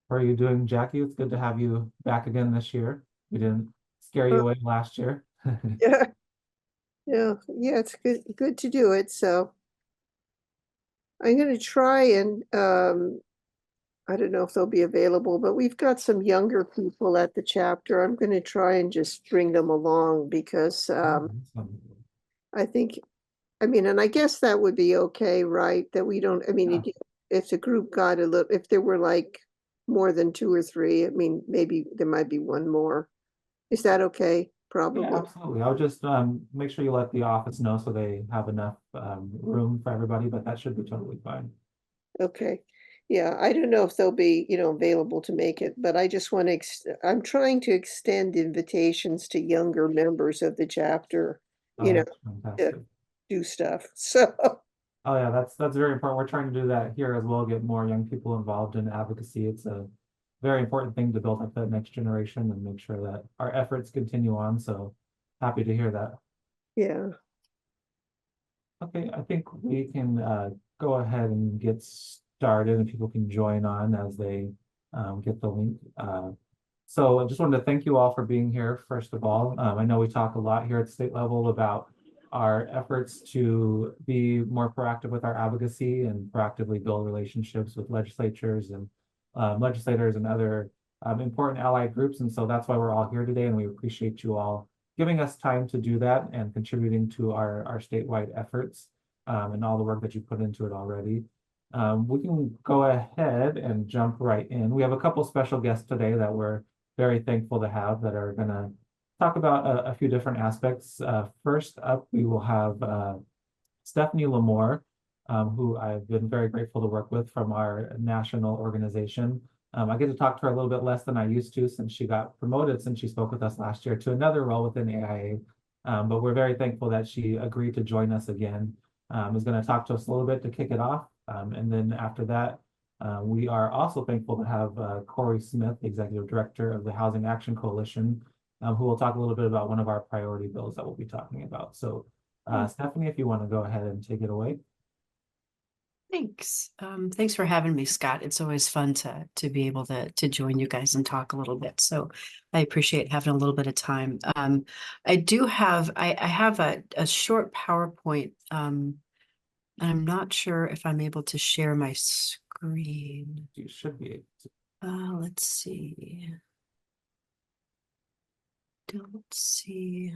How are you doing, Jackie? It's good to have you back again this year. We didn't scare you Uh, away last year. yeah, yeah, it's good to do it. So I'm going to try and I don't know if they'll be available, but we've got some younger people at the chapter. I'm going to try and just bring them along because Awesome. I think, I mean, and I guess that would be okay, right? That we don't, I mean, Yeah, if the group got a little, if there were like more than two or three, I mean, maybe there might be one more. Is that okay? yeah, Probably. absolutely. I'll just make sure you let the office know so they have enough room for everybody, but that should be totally fine. Okay. Yeah, I don't know if they'll be, available to make it, but I just want to, I'm trying to extend invitations to younger members of the chapter, Oh, you know, that's to fantastic. do stuff. So, Oh yeah, that's very important. We're trying to do that here as well, get more young people involved in advocacy. It's a very important thing to build up that next generation and make sure that our efforts continue on. So happy to hear that. yeah. Okay, I think we can go ahead and get started and people can join on as they get the link. So I just wanted to thank you all for being here, first of all. I know we talk a lot here at the state level about our efforts to be more proactive with our advocacy and proactively build relationships with legislatures and legislators and other important allied groups. And so that's why we're all here today, and we appreciate you all giving us time to do that and contributing to our statewide efforts and all the work that you put into it already. We can go ahead and jump right in. We have a couple special guests today that we're very thankful to have that are going to talk about a few different aspects. First up, we will have Stephanie Lamore, who I've been very grateful to work with from our national organization. I get to talk to her a little bit less than I used to since she got promoted since she spoke with us last year to another role within AIA. But we're very thankful that she agreed to join us again. Is going to talk to us a little bit to kick it off. And then after that, we are also thankful to have Corey Smith, Executive Director of the Housing Action Coalition, who will talk a little bit about one of our priority bills that we'll be talking about. So Stephanie, if you want to go ahead and take it away. Thanks. Thanks for having me, Scott. It's always fun to be able to join you guys and talk a little bit. So I appreciate having a little bit of time. I have a short PowerPoint. And I'm not sure if I'm able to share my screen. You should be able to. Let's see. Don't see.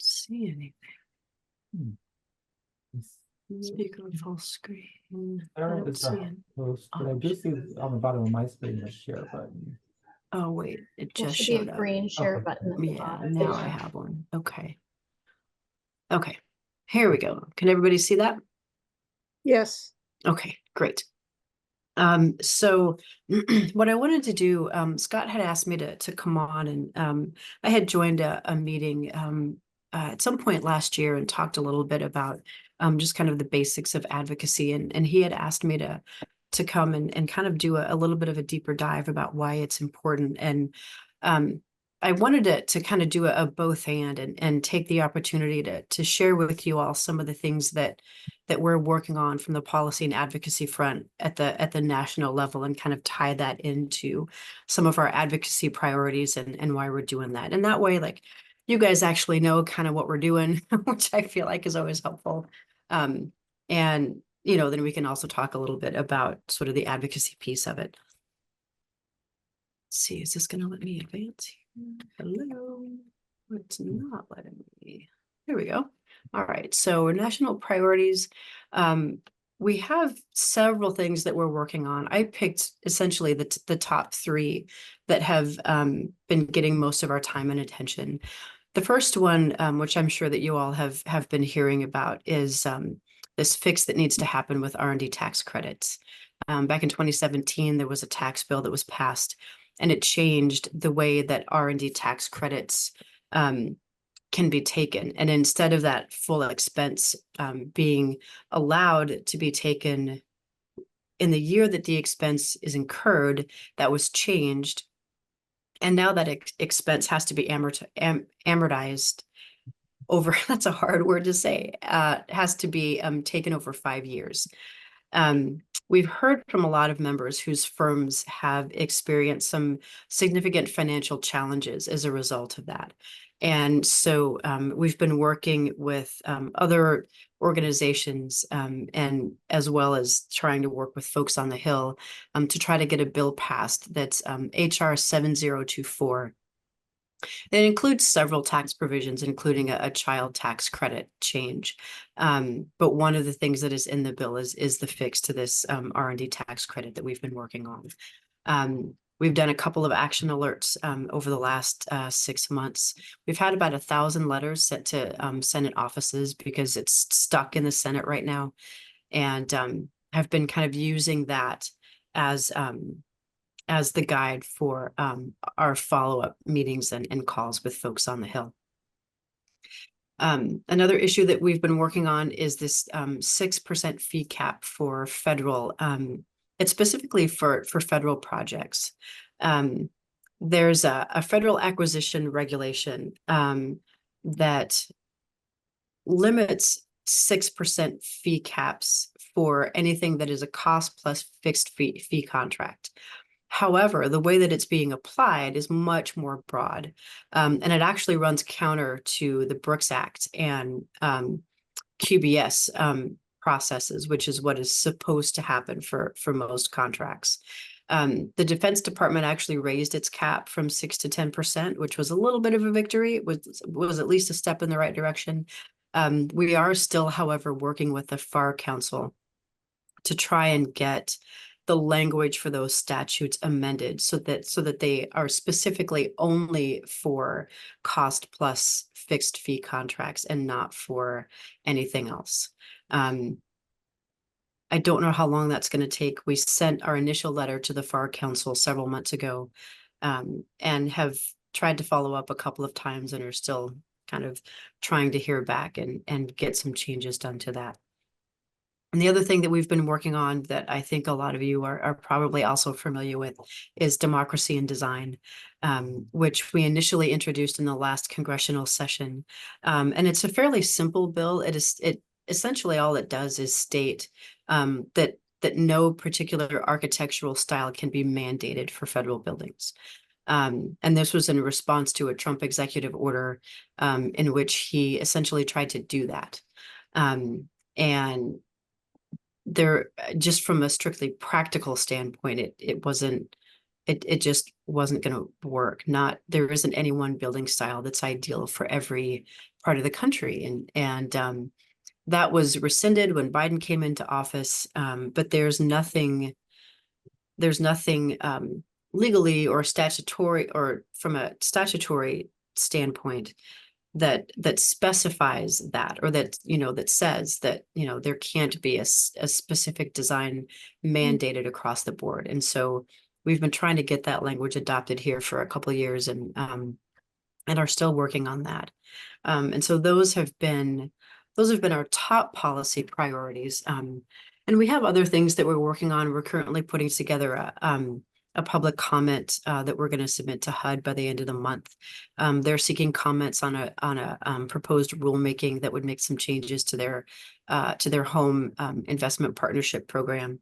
See anything. Hmm. Speak on full screen. There is a post, but I do see on the bottom of my screen the share button. Oh wait, it There just should be showed a up. green share Okay. button at the Yeah, bottom. now I have one. Okay. Okay, here we go. Can everybody see that? Yes. Okay, great. So what I wanted to do, Scott had asked me to come on, and I had joined a meeting at some point last year and talked a little bit about just kind of the basics of advocacy, and he had asked me to come and kind of do a little bit of a deeper dive about why it's important. And I wanted to kind of do a both and take the opportunity to share with you all some of the things that we're working on from the policy and advocacy front at the national level, and kind of tie that into some of our advocacy priorities and why we're doing that. And that way, like, you guys actually know kind of what we're doing, which I feel like is always helpful. And then we can also talk a little bit about sort of the advocacy piece of it. Let's see, is this going to let me advance here? Hello. It's not letting me. There we go. All right. So national priorities. We have several things that we're working on. I picked essentially the top three that have been getting most of our time and attention. The first one, which I'm sure that you all have been hearing about, is this fix that needs to happen with R&D tax credits. Back in 2017, there was a tax bill that was passed, and it changed the way that R&D tax credits can be taken. And instead of that full expense being allowed to be taken in the year that the expense is incurred, that was changed. And now that expense has to be amortized over, that's a hard word to say, has to be taken over 5 years. We've heard from a lot of members whose firms have experienced some significant financial challenges as a result of that. And so we've been working with other organizations and as well as trying to work with folks on the Hill to try to get a bill passed that's HR 7024. It includes several tax provisions, including a child tax credit change. But one of the things that is in the bill is the fix to this R&D tax credit that we've been working on. We've done a couple of action alerts over the last 6 months. We've had about 1,000 letters sent to Senate offices because it's stuck in the Senate right now, and have been kind of using that as the guide for our follow-up meetings and calls with folks on the Hill. Another issue that we've been working on is this 6% fee cap for federal, it's specifically for federal projects. There's a federal acquisition regulation that limits 6% fee caps for anything that is a cost plus fixed fee contract. However, the way that it's being applied is much more broad, and it actually runs counter to the Brooks Act and QBS processes, which is what is supposed to happen for most contracts. The Defense Department actually raised its cap from 6 to 10%, which was a little bit of a victory. It was at least a step in the right direction. We are still, however, working with the FAR Council to try and get the language for those statutes amended so that they are specifically only for cost plus fixed fee contracts and not for anything else. I don't know how long that's going to take. We sent our initial letter to the FAR Council several months ago and have tried to follow up a couple of times and are still kind of trying to hear back and get some changes done to that. And the other thing that we've been working on that I think a lot of you are probably also familiar with is democracy in design, which we initially introduced in the last congressional session. And it's a fairly simple bill. It essentially all it does is state that no particular architectural style can be mandated for federal buildings. And this was in response to a Trump executive order in which he essentially tried to do that. And there, just from a strictly practical standpoint, it just wasn't going to work. There isn't any one building style that's ideal for every part of the country, and that was rescinded when Biden came into office. But there's nothing legally or statutory or from a statutory standpoint that specifies that, or that that says that there can't be a specific design mandated across the board. And so we've been trying to get that language adopted here for a couple of years and are still working on that. And so those have been our top policy priorities. And we have other things that we're working on. We're currently putting together a public comment that we're going to submit to HUD by the end of the month. They're seeking comments on a proposed rulemaking that would make some changes to their home investment partnership program.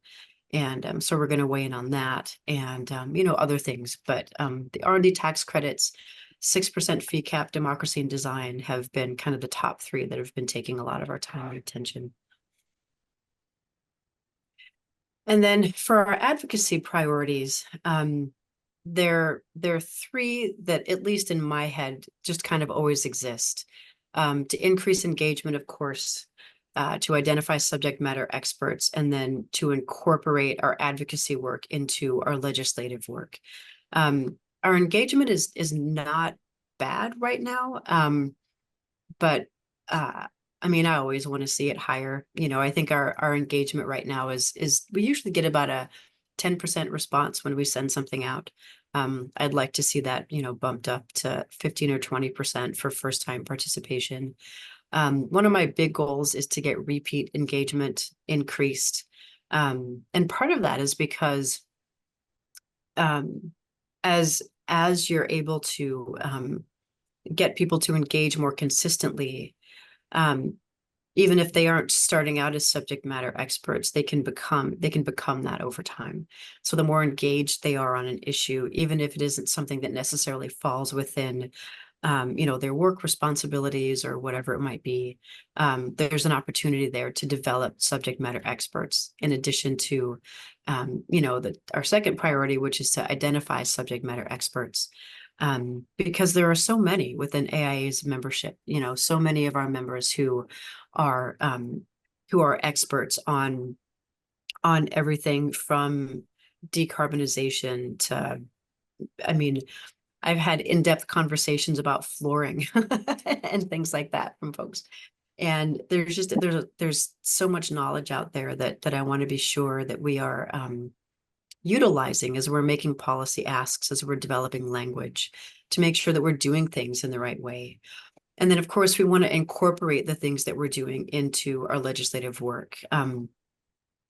And so we're going to weigh in on that and other things. But the R&D tax credits, 6% fee cap, democracy and design have been kind of the top three that have been taking a lot of our time and attention. And then for our advocacy priorities, there are three that, at least in my head, just kind of always exist. To increase engagement, of course, to identify subject matter experts, and then to incorporate our advocacy work into our legislative work. Our engagement is not bad right now, but I mean, I always want to see it higher. I think our engagement right now is we usually get about a 10% response when we send something out. I'd like to see that, bumped up to 15 or 20% for first-time participation. One of my big goals is to get repeat engagement increased. And part of that is because as you're able to get people to engage more consistently, Even if they aren't starting out as subject matter experts, they can become that over time. So the more engaged they are on an issue, even if it isn't something that necessarily falls within their work responsibilities or whatever it might be, there's an opportunity there to develop subject matter experts in addition to, our second priority, which is to identify subject matter experts. Because there are so many within AIA's membership, so many of our members who are experts on everything from decarbonization to, I mean, I've had in-depth conversations about flooring and things like that from folks. And there's so much knowledge out there that I want to be sure that we are utilizing as we're making policy asks, as we're developing language, to make sure that we're doing things in the right way. And then, of course, we want to incorporate the things that we're doing into our legislative work.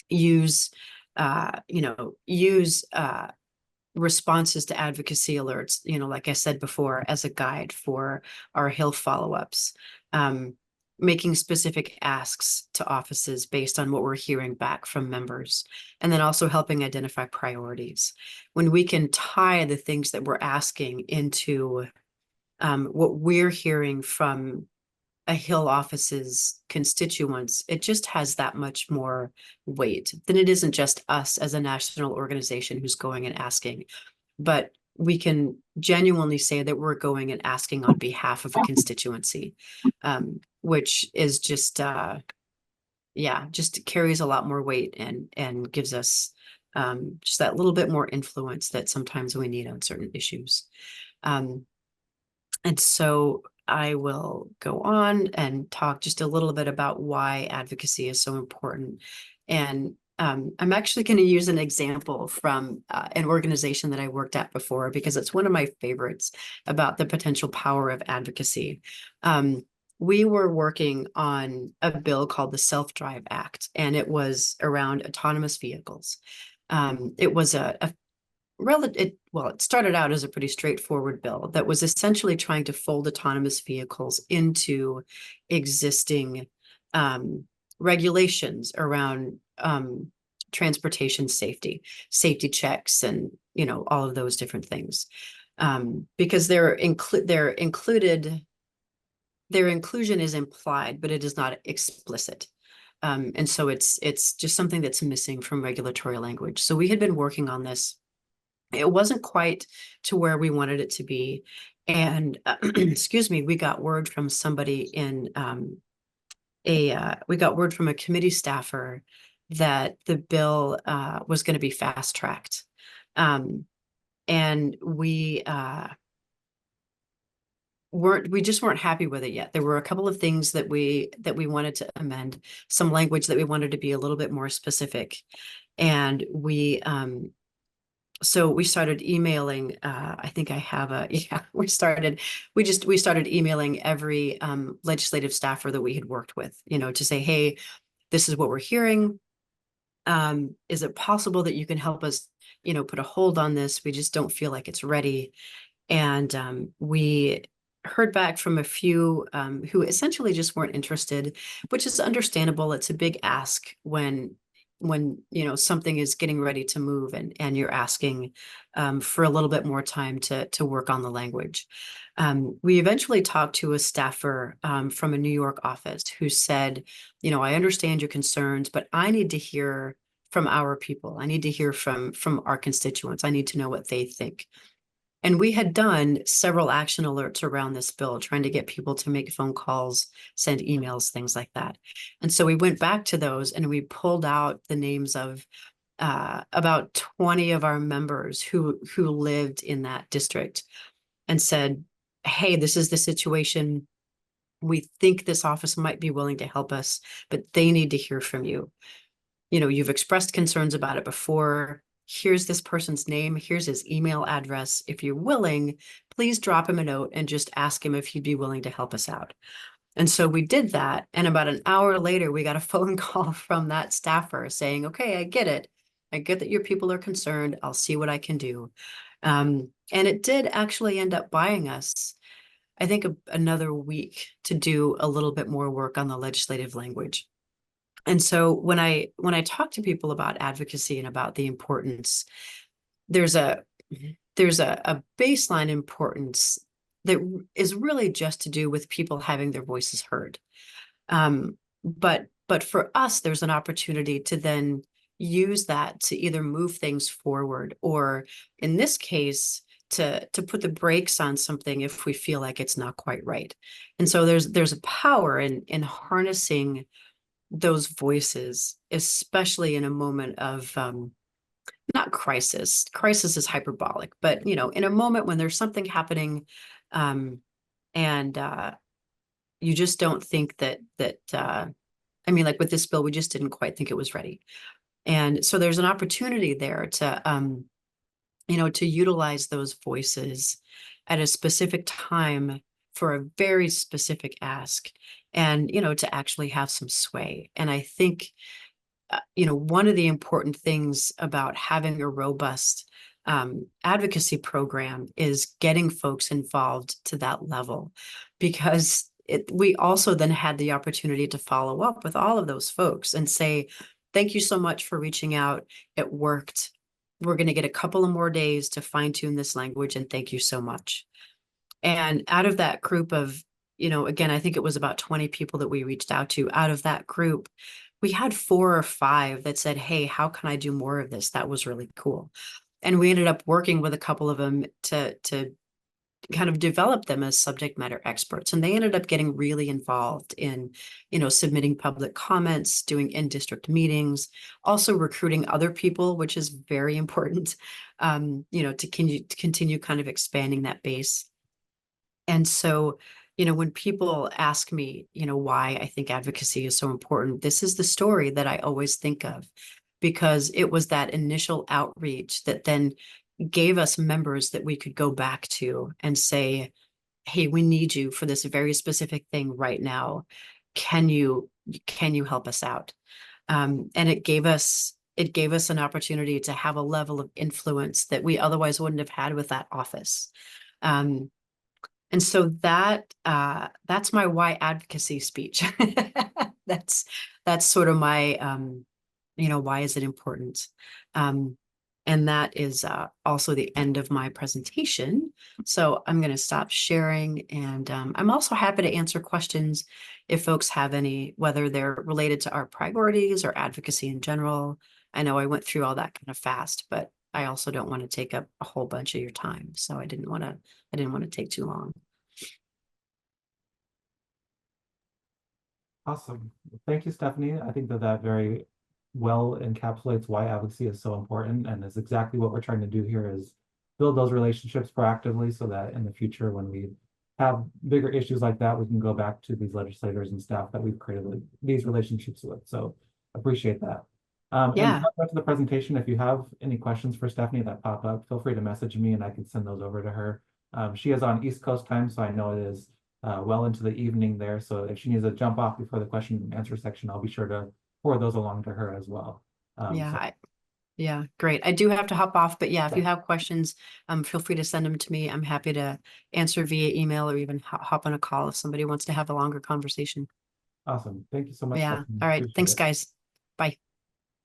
Use responses to advocacy alerts, like I said before, as a guide for our Hill follow-ups, making specific asks to offices based on what we're hearing back from members, and then also helping identify priorities. When we can tie the things that we're asking into what we're hearing from a Hill office's constituents, it just has that much more weight. Then it isn't just us as a national organization who's going and asking, but we can genuinely say that we're going and asking on behalf of a constituency, which is just carries a lot more weight and gives us just that little bit more influence that sometimes we need on certain issues. And so I will go on and talk just a little bit about why advocacy is so important. And I'm actually going to use an example from an organization that I worked at before, because it's one of my favorites about the potential power of advocacy. We were working on a bill called the Self-Drive Act, and it was around autonomous vehicles. It was it started out as a pretty straightforward bill that was essentially trying to fold autonomous vehicles into existing regulations around transportation safety checks, and all of those different things, because their inclusion is implied, but it is not explicit. And so it's just something that's missing from regulatory language. So we had been working on this. It wasn't quite to where we wanted it to be. And excuse me, we got word from somebody in we got word from a committee staffer that the bill was going to be fast tracked. And we just weren't happy with it yet. There were a couple of things that we wanted to amend, some language that we wanted to be a little bit more specific. And so we started emailing, I think I have we started emailing every legislative staffer that we had worked with, to say, hey, this is what we're hearing. Is it possible that you can help us, put a hold on this? We just don't feel like it's ready. And we heard back from a few who essentially just weren't interested, which is understandable. It's a big ask when something is getting ready to move, and you're asking for a little bit more time to work on the language. We eventually talked to a staffer from a New York office who said, I understand your concerns, but I need to hear from our people. I need to hear from our constituents. I need to know what they think. And we had done several action alerts around this bill, trying to get people to make phone calls, send emails, things like that. And so we went back to those and we pulled out the names of about 20 of our members who lived in that district, and said, hey, this is the situation. We think this office might be willing to help us, but they need to hear from you. You've expressed concerns about it before. Here's this person's name. Here's his email address. If you're willing, please drop him a note and just ask him if he'd be willing to help us out. And so we did that. And about an hour later, we got a phone call from that staffer saying, okay, I get it. I get that your people are concerned. I'll see what I can do. And it did actually end up buying us I think, another week to do a little bit more work on the legislative language. And so when I talk to people about advocacy and about the importance, there's a baseline importance that is really just to do with people having their voices heard. But for us, there's an opportunity to then use that to either move things forward, or in this case, to put the brakes on something if we feel like it's not quite right. And so there's a power in harnessing those voices, especially in a moment of not crisis. Crisis is hyperbolic, but in a moment when there's something happening, and you just don't think that I mean, like with this bill, we just didn't quite think it was ready. And so there's an opportunity there to to utilize those voices at a specific time for a very specific ask, and to actually have some sway. And I think one of the important things about having a robust advocacy program is getting folks involved to that level, because we also then had the opportunity to follow up with all of those folks and say, thank you so much for reaching out. It worked. We're going to get a couple of more days to fine tune this language, and thank you so much. And out of that group of, again, I think it was about 20 people that we reached out to. Out of that group, we had 4 or 5 that said, hey, how can I do more of this? That was really cool. And we ended up working with a couple of them to kind of develop them as subject matter experts. And they ended up getting really involved in, submitting public comments, doing in-district meetings, also recruiting other people, which is very important, to continue kind of expanding that base. And so, when people ask me, why I think advocacy is so important, this is the story that I always think of, because it was that initial outreach that then gave us members that we could go back to and say, hey, we need you for this very specific thing right now. Can you help us out? And it gave us an opportunity to have a level of influence that we otherwise wouldn't have had with that office. And so that's my why advocacy speech. That's sort of my, why is it important? And that is also the end of my presentation. So I'm going to stop sharing, and I'm also happy to answer questions if folks have any, whether they're related to our priorities or advocacy in general. I know I went through all that kind of fast, but I also don't want to take up a whole bunch of your time. So I didn't want to take too long. Awesome. Thank you, Stephanie. I think that very well encapsulates why advocacy is so important, and is exactly what we're trying to do here, is build those relationships proactively so that in the future, when we have bigger issues like that, we can go back to these legislators and staff that we've created these relationships with. So appreciate that. Yeah. And back to the presentation, if you have any questions for Stephanie that pop up, feel free to message me and I can send those over to her. She is on East Coast time, so I know it is well into the evening there. So if she needs to jump off before the question and answer section, I'll be sure to forward those along to her as well. Yeah, great. I do have to hop off, but yeah, if you have questions, feel free to send them to me. I'm happy to answer via email, or even hop on a call if somebody wants to have a longer conversation. Awesome. Thank you so much. Yeah. All right. Thanks, guys. Bye.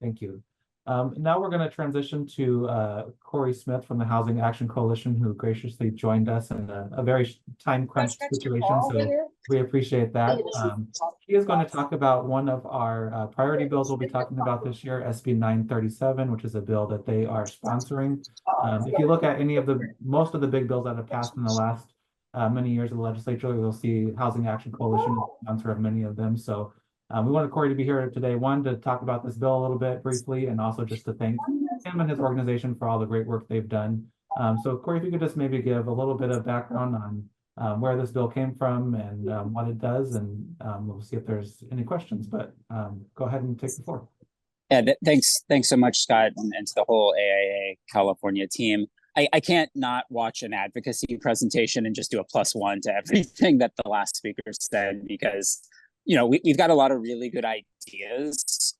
Thank you. Now we're going to transition to Corey Smith from the Housing Action Coalition, who graciously joined us in a very time crunch situation. So we appreciate that. He is going to talk about one of our priority bills we'll be talking about this year, SB 937, which is a bill that they are sponsoring. If you look at most of the big bills that have passed in the last many years of the legislature, you'll see Housing Action Coalition sponsor of many of them. So we wanted Corey to be here today, one, to talk about this bill a little bit briefly, and also just to thank him and his organization for all the great work they've done. So Corey, if you could just maybe give a little bit of background on where this bill came from and what it does, and we'll see if there's any questions, but go ahead and take the floor. Yeah, thanks so much, Scott, and to the whole AIA California team. I can't not watch an advocacy presentation and just do a +1 to everything that the last speaker said, because we've got a lot of really good ideas,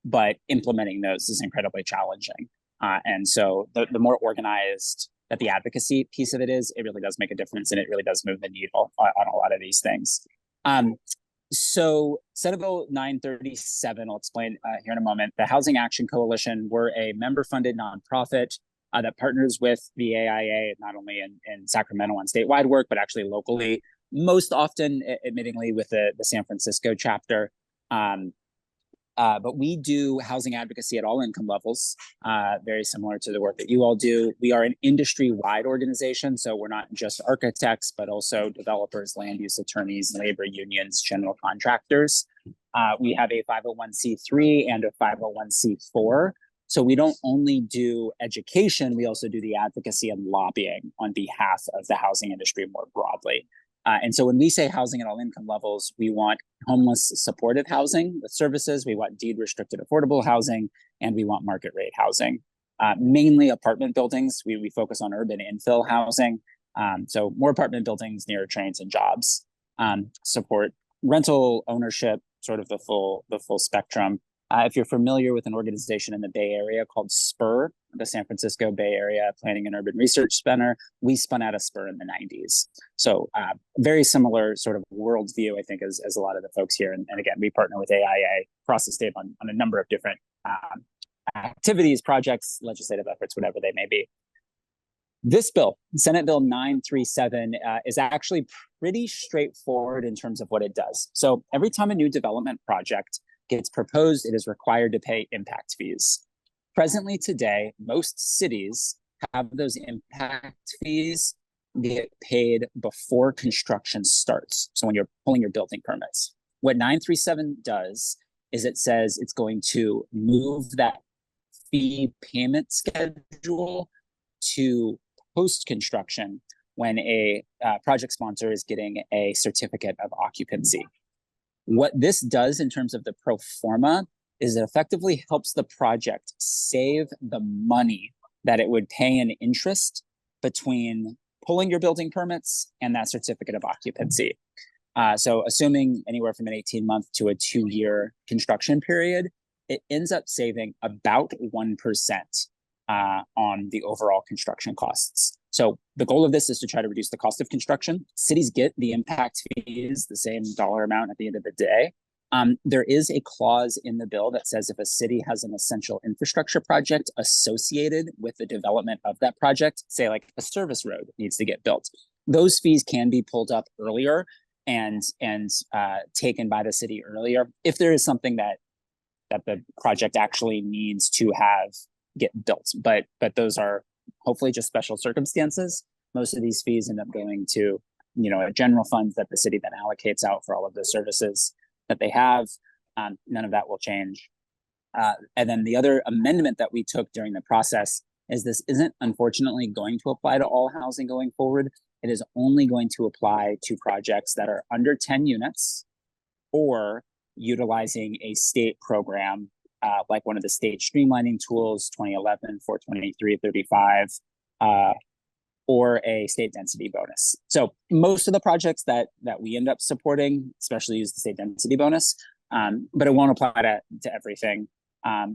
but implementing those is incredibly challenging. And so the more organized that the advocacy piece of it is, it really does make a difference, and it really does move the needle on a lot of these things. So Senate Bill 937, I'll explain here in a moment. The Housing Action Coalition, we're a member-funded nonprofit that partners with the AIA, not only in Sacramento on statewide work, but actually locally, most often, admittingly, with the San Francisco chapter. But we do housing advocacy at all income levels, very similar to the work that you all do. We are an industry-wide organization, so we're not just architects, but also developers, land use attorneys, labor unions, general contractors. We have a 501c3 and a 501c4. So we don't only do education, we also do the advocacy and lobbying on behalf of the housing industry more broadly. And so when we say housing at all income levels, we want homeless supported housing with services, we want deed restricted affordable housing, and we want market rate housing. Mainly apartment buildings, we focus on urban infill housing. So more apartment buildings near trains and jobs. Support rental ownership, sort of the full spectrum. If you're familiar with an organization in the Bay Area called SPUR, the San Francisco Bay Area Planning and Urban Research Center, we spun out of SPUR in the 90s. So very similar sort of worldview, I think, as a lot of the folks here. And again, we partner with AIA across the state on a number of different activities, projects, legislative efforts, whatever they may be. This bill, Senate Bill 937, is actually pretty straightforward in terms of what it does. So every time a new development project gets proposed, it is required to pay impact fees. Presently today, most cities have those impact fees get paid before construction starts. So when you're pulling your building permits. What 937 does is it says it's going to move that fee payment schedule to post-construction when a project sponsor is getting a certificate of occupancy. What this does in terms of the pro forma is it effectively helps the project save the money that it would pay in interest between pulling your building permits and that certificate of occupancy. So assuming anywhere from an 18-month to a 2-year construction period, it ends up saving about 1% on the overall construction costs. So the goal of this is to try to reduce the cost of construction. Cities get the impact fees, the same dollar amount at the end of the day. There is a clause in the bill that says if a city has an essential infrastructure project associated with the development of that project, say like a service road needs to get built, those fees can be pulled up earlier and taken by the city earlier if there is something that the project actually needs to get built. But those are hopefully just special circumstances. Most of these fees end up going to, a general fund that the city then allocates out for all of the services that they have. None of that will change. And then the other amendment that we took during the process is this isn't unfortunately going to apply to all housing going forward. It is only going to apply to projects that are under 10 units or utilizing a state program like one of the state streamlining tools, 2011, 423, 35, or a state density bonus. So most of the projects that we end up supporting, especially use the state density bonus, but it won't apply to everything.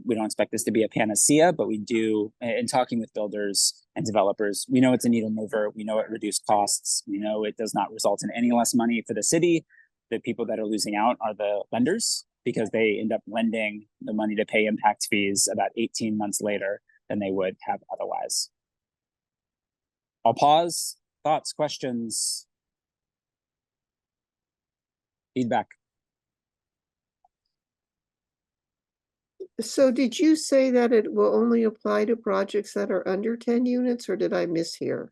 We don't expect this to be a panacea, but we do, in talking with builders and developers, we know it's a needle mover. We know it reduced costs. We know it does not result in any less money for the city. The people that are losing out are the lenders, because they end up lending the money to pay impact fees about 18 months later than they would have otherwise. I'll pause. Thoughts, questions, feedback. So did you say that it will only apply to projects that are under 10 units, or did I mishear?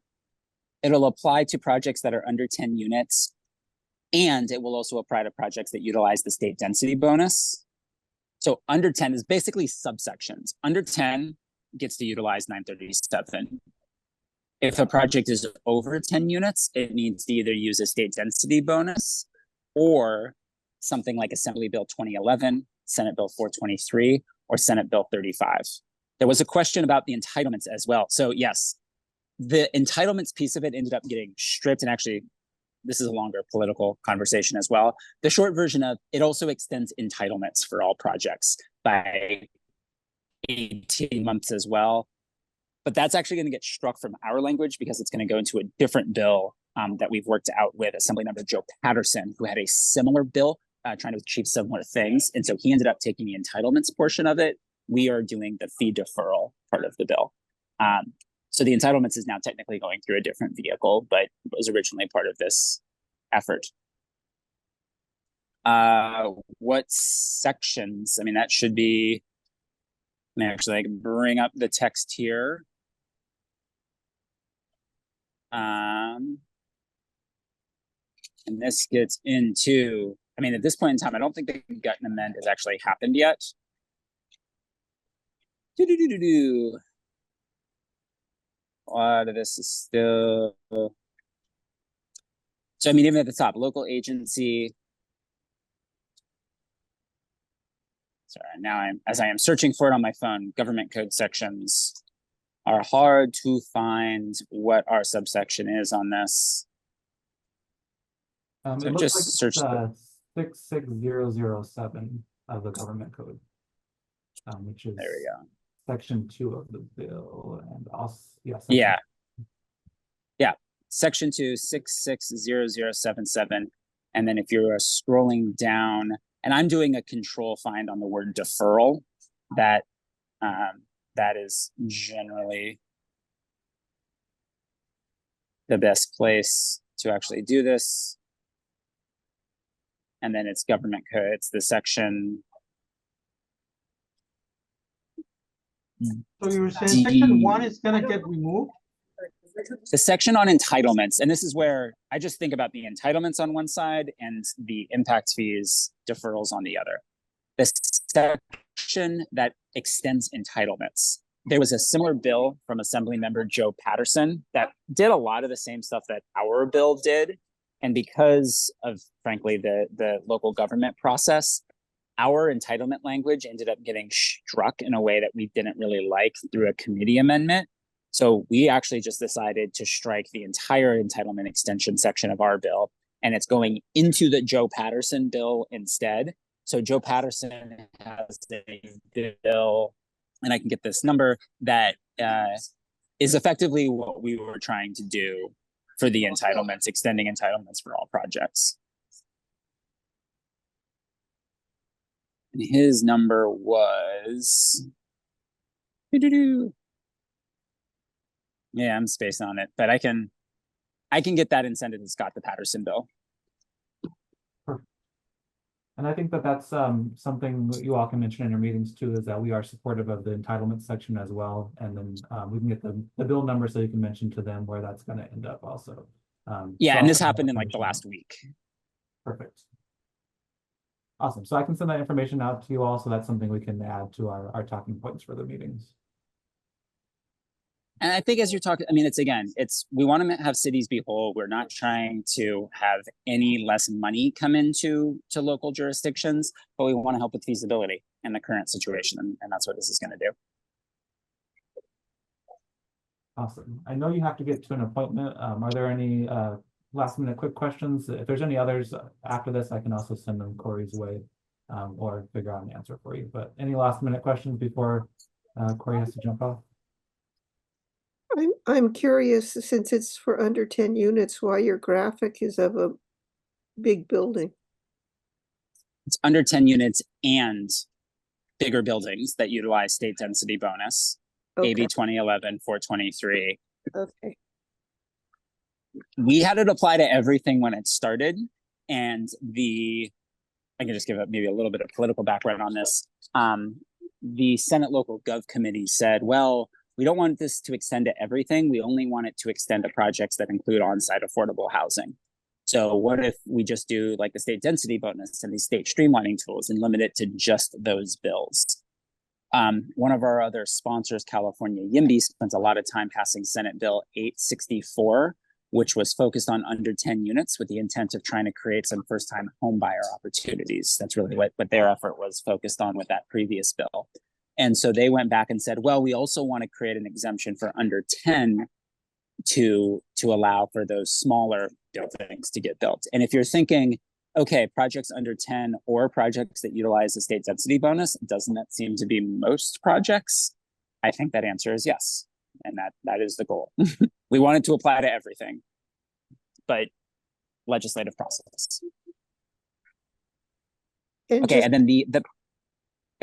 It'll apply to projects that are under 10 units. And it will also apply to projects that utilize the state density bonus. So under 10 is basically subsections. Under 10 gets to utilize 937. If a project is over 10 units, it needs to either use a state density bonus or something like Assembly Bill 2011, Senate Bill 423, or Senate Bill 35. There was a question about the entitlements as well. So yes, the entitlements piece of it ended up getting stripped, and actually, this is a longer political conversation as well. The short version of it also extends entitlements for all projects by 18 months as well. but that's actually going to get struck from our language because it's going to go into a different bill that we've worked out with Assemblymember Joe Patterson, who had a similar bill trying to achieve similar things. And so he ended up taking the entitlements portion of it. We are doing the fee deferral part of the bill. So the entitlements is now technically going through a different vehicle, but was originally part of this effort. What sections? I mean, that should be, actually I can bring up the text here. And this gets into, I mean, at this point in time, I don't think the gut amend has actually happened yet. A lot of this is still, so I mean, even at the top, local agency. Sorry, now as I am searching for it on my phone, government code sections are hard to find what our subsection is on this. It So looks just like it's, search the 66007 of the government code, which is there we go. section 2 of the bill, and also Yeah. Section 2, 660077. And then if you're scrolling down, and I'm doing a control find on the word deferral, that is generally the best place to actually do this. And then it's government code, it's the section. So you were saying section 1 is gonna get removed? The section on entitlements, and this is where I just think about the entitlements on one side and the impact fees deferrals on the other. The section that extends entitlements. There was a similar bill from Assemblymember Joe Patterson that did a lot of the same stuff that our bill did. And because of, frankly, the local government process, our entitlement language ended up getting struck in a way that we didn't really like through a committee amendment. So we actually just decided to strike the entire entitlement extension section of our bill, and it's going into the Joe Patterson bill instead. So Joe Patterson has a bill, and I can get this number, that is effectively what we were trying to do for the entitlements, extending entitlements for all projects. And his number was, yeah, I'm spaced on it, but I can get that and send it to Scott, the Patterson bill. And I think that that's something that you all can mention in your meetings too, is that we are supportive of the entitlement section as well. And then we can get the bill number so you can mention to them where that's going to end up also. Yeah, so and this I'll happened in send like the that last information week. out. Perfect. Awesome. So I can send that information out to you all, so that's something we can add to our talking points for the meetings. And I think as you're talking, I mean, we want to have cities be whole. We're not trying to have any less money come into local jurisdictions, but we want to help with feasibility in the current situation. And that's what this is going to do. Awesome. I know you have to get to an appointment. Are there any last minute quick questions? If there's any others after this, I can also send them Corey's way or figure out an answer for you. But any last minute questions before Corey has to jump off? I'm curious, since it's for under 10 units, why your graphic is of a big building. It's under 10 units and bigger buildings that utilize state density bonus. Okay. AB 2011 423. Okay. We had it apply to everything when it started, and I can just give it maybe a little bit of political background on this. The Senate Local Gov Committee said, well, we don't want this to extend to everything. We only want it to extend to projects that include on-site affordable housing. So what if we just do like the state density bonus and these state streamlining tools and limit it to just those bills? One of our other sponsors, California YIMBY, spent a lot of time passing Senate Bill 864, which was focused on under 10 units with the intent of trying to create some first-time home buyer opportunities. That's really what their effort was focused on with that previous bill. And so they went back and said, well, we also want to create an exemption for under 10 to allow for those smaller buildings to get built. And if you're thinking, okay, projects under 10 or projects that utilize the state density bonus, doesn't that seem to be most projects? I think that answer is yes. and that is the goal. We want it to apply to everything, but legislative process. And Okay, just, and then the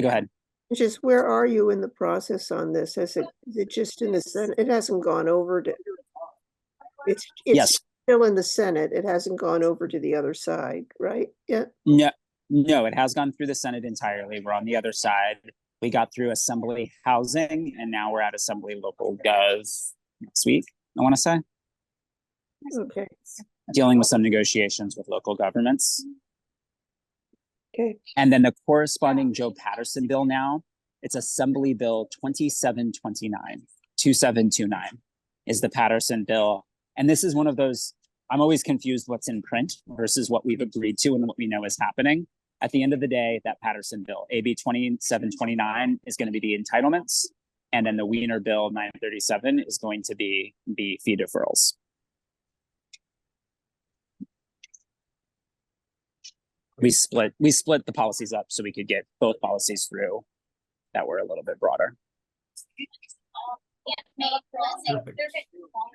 go ahead. just where are you in the process on this? Is it just in the Senate? It hasn't gone over to, it's Yes. still in the Senate. It hasn't gone over to the other side, right? Yeah. No, it has gone through the Senate entirely. We're on the other side. We got through Assembly Housing, and now we're at Assembly Local Gov next week, I want to say. Okay. Dealing with some negotiations with local governments. Okay. And then the corresponding Joe Patterson bill now, it's Assembly Bill 2729 is the Patterson bill. And this is one of those, I'm always confused what's in print versus what we've agreed to and what we know is happening. At the end of the day, that Patterson bill, AB 2729, is going to be the entitlements. And then the Wiener bill 937 is going to be the fee deferrals. We split the policies up so we could get both policies through that were a little bit broader. Perfect.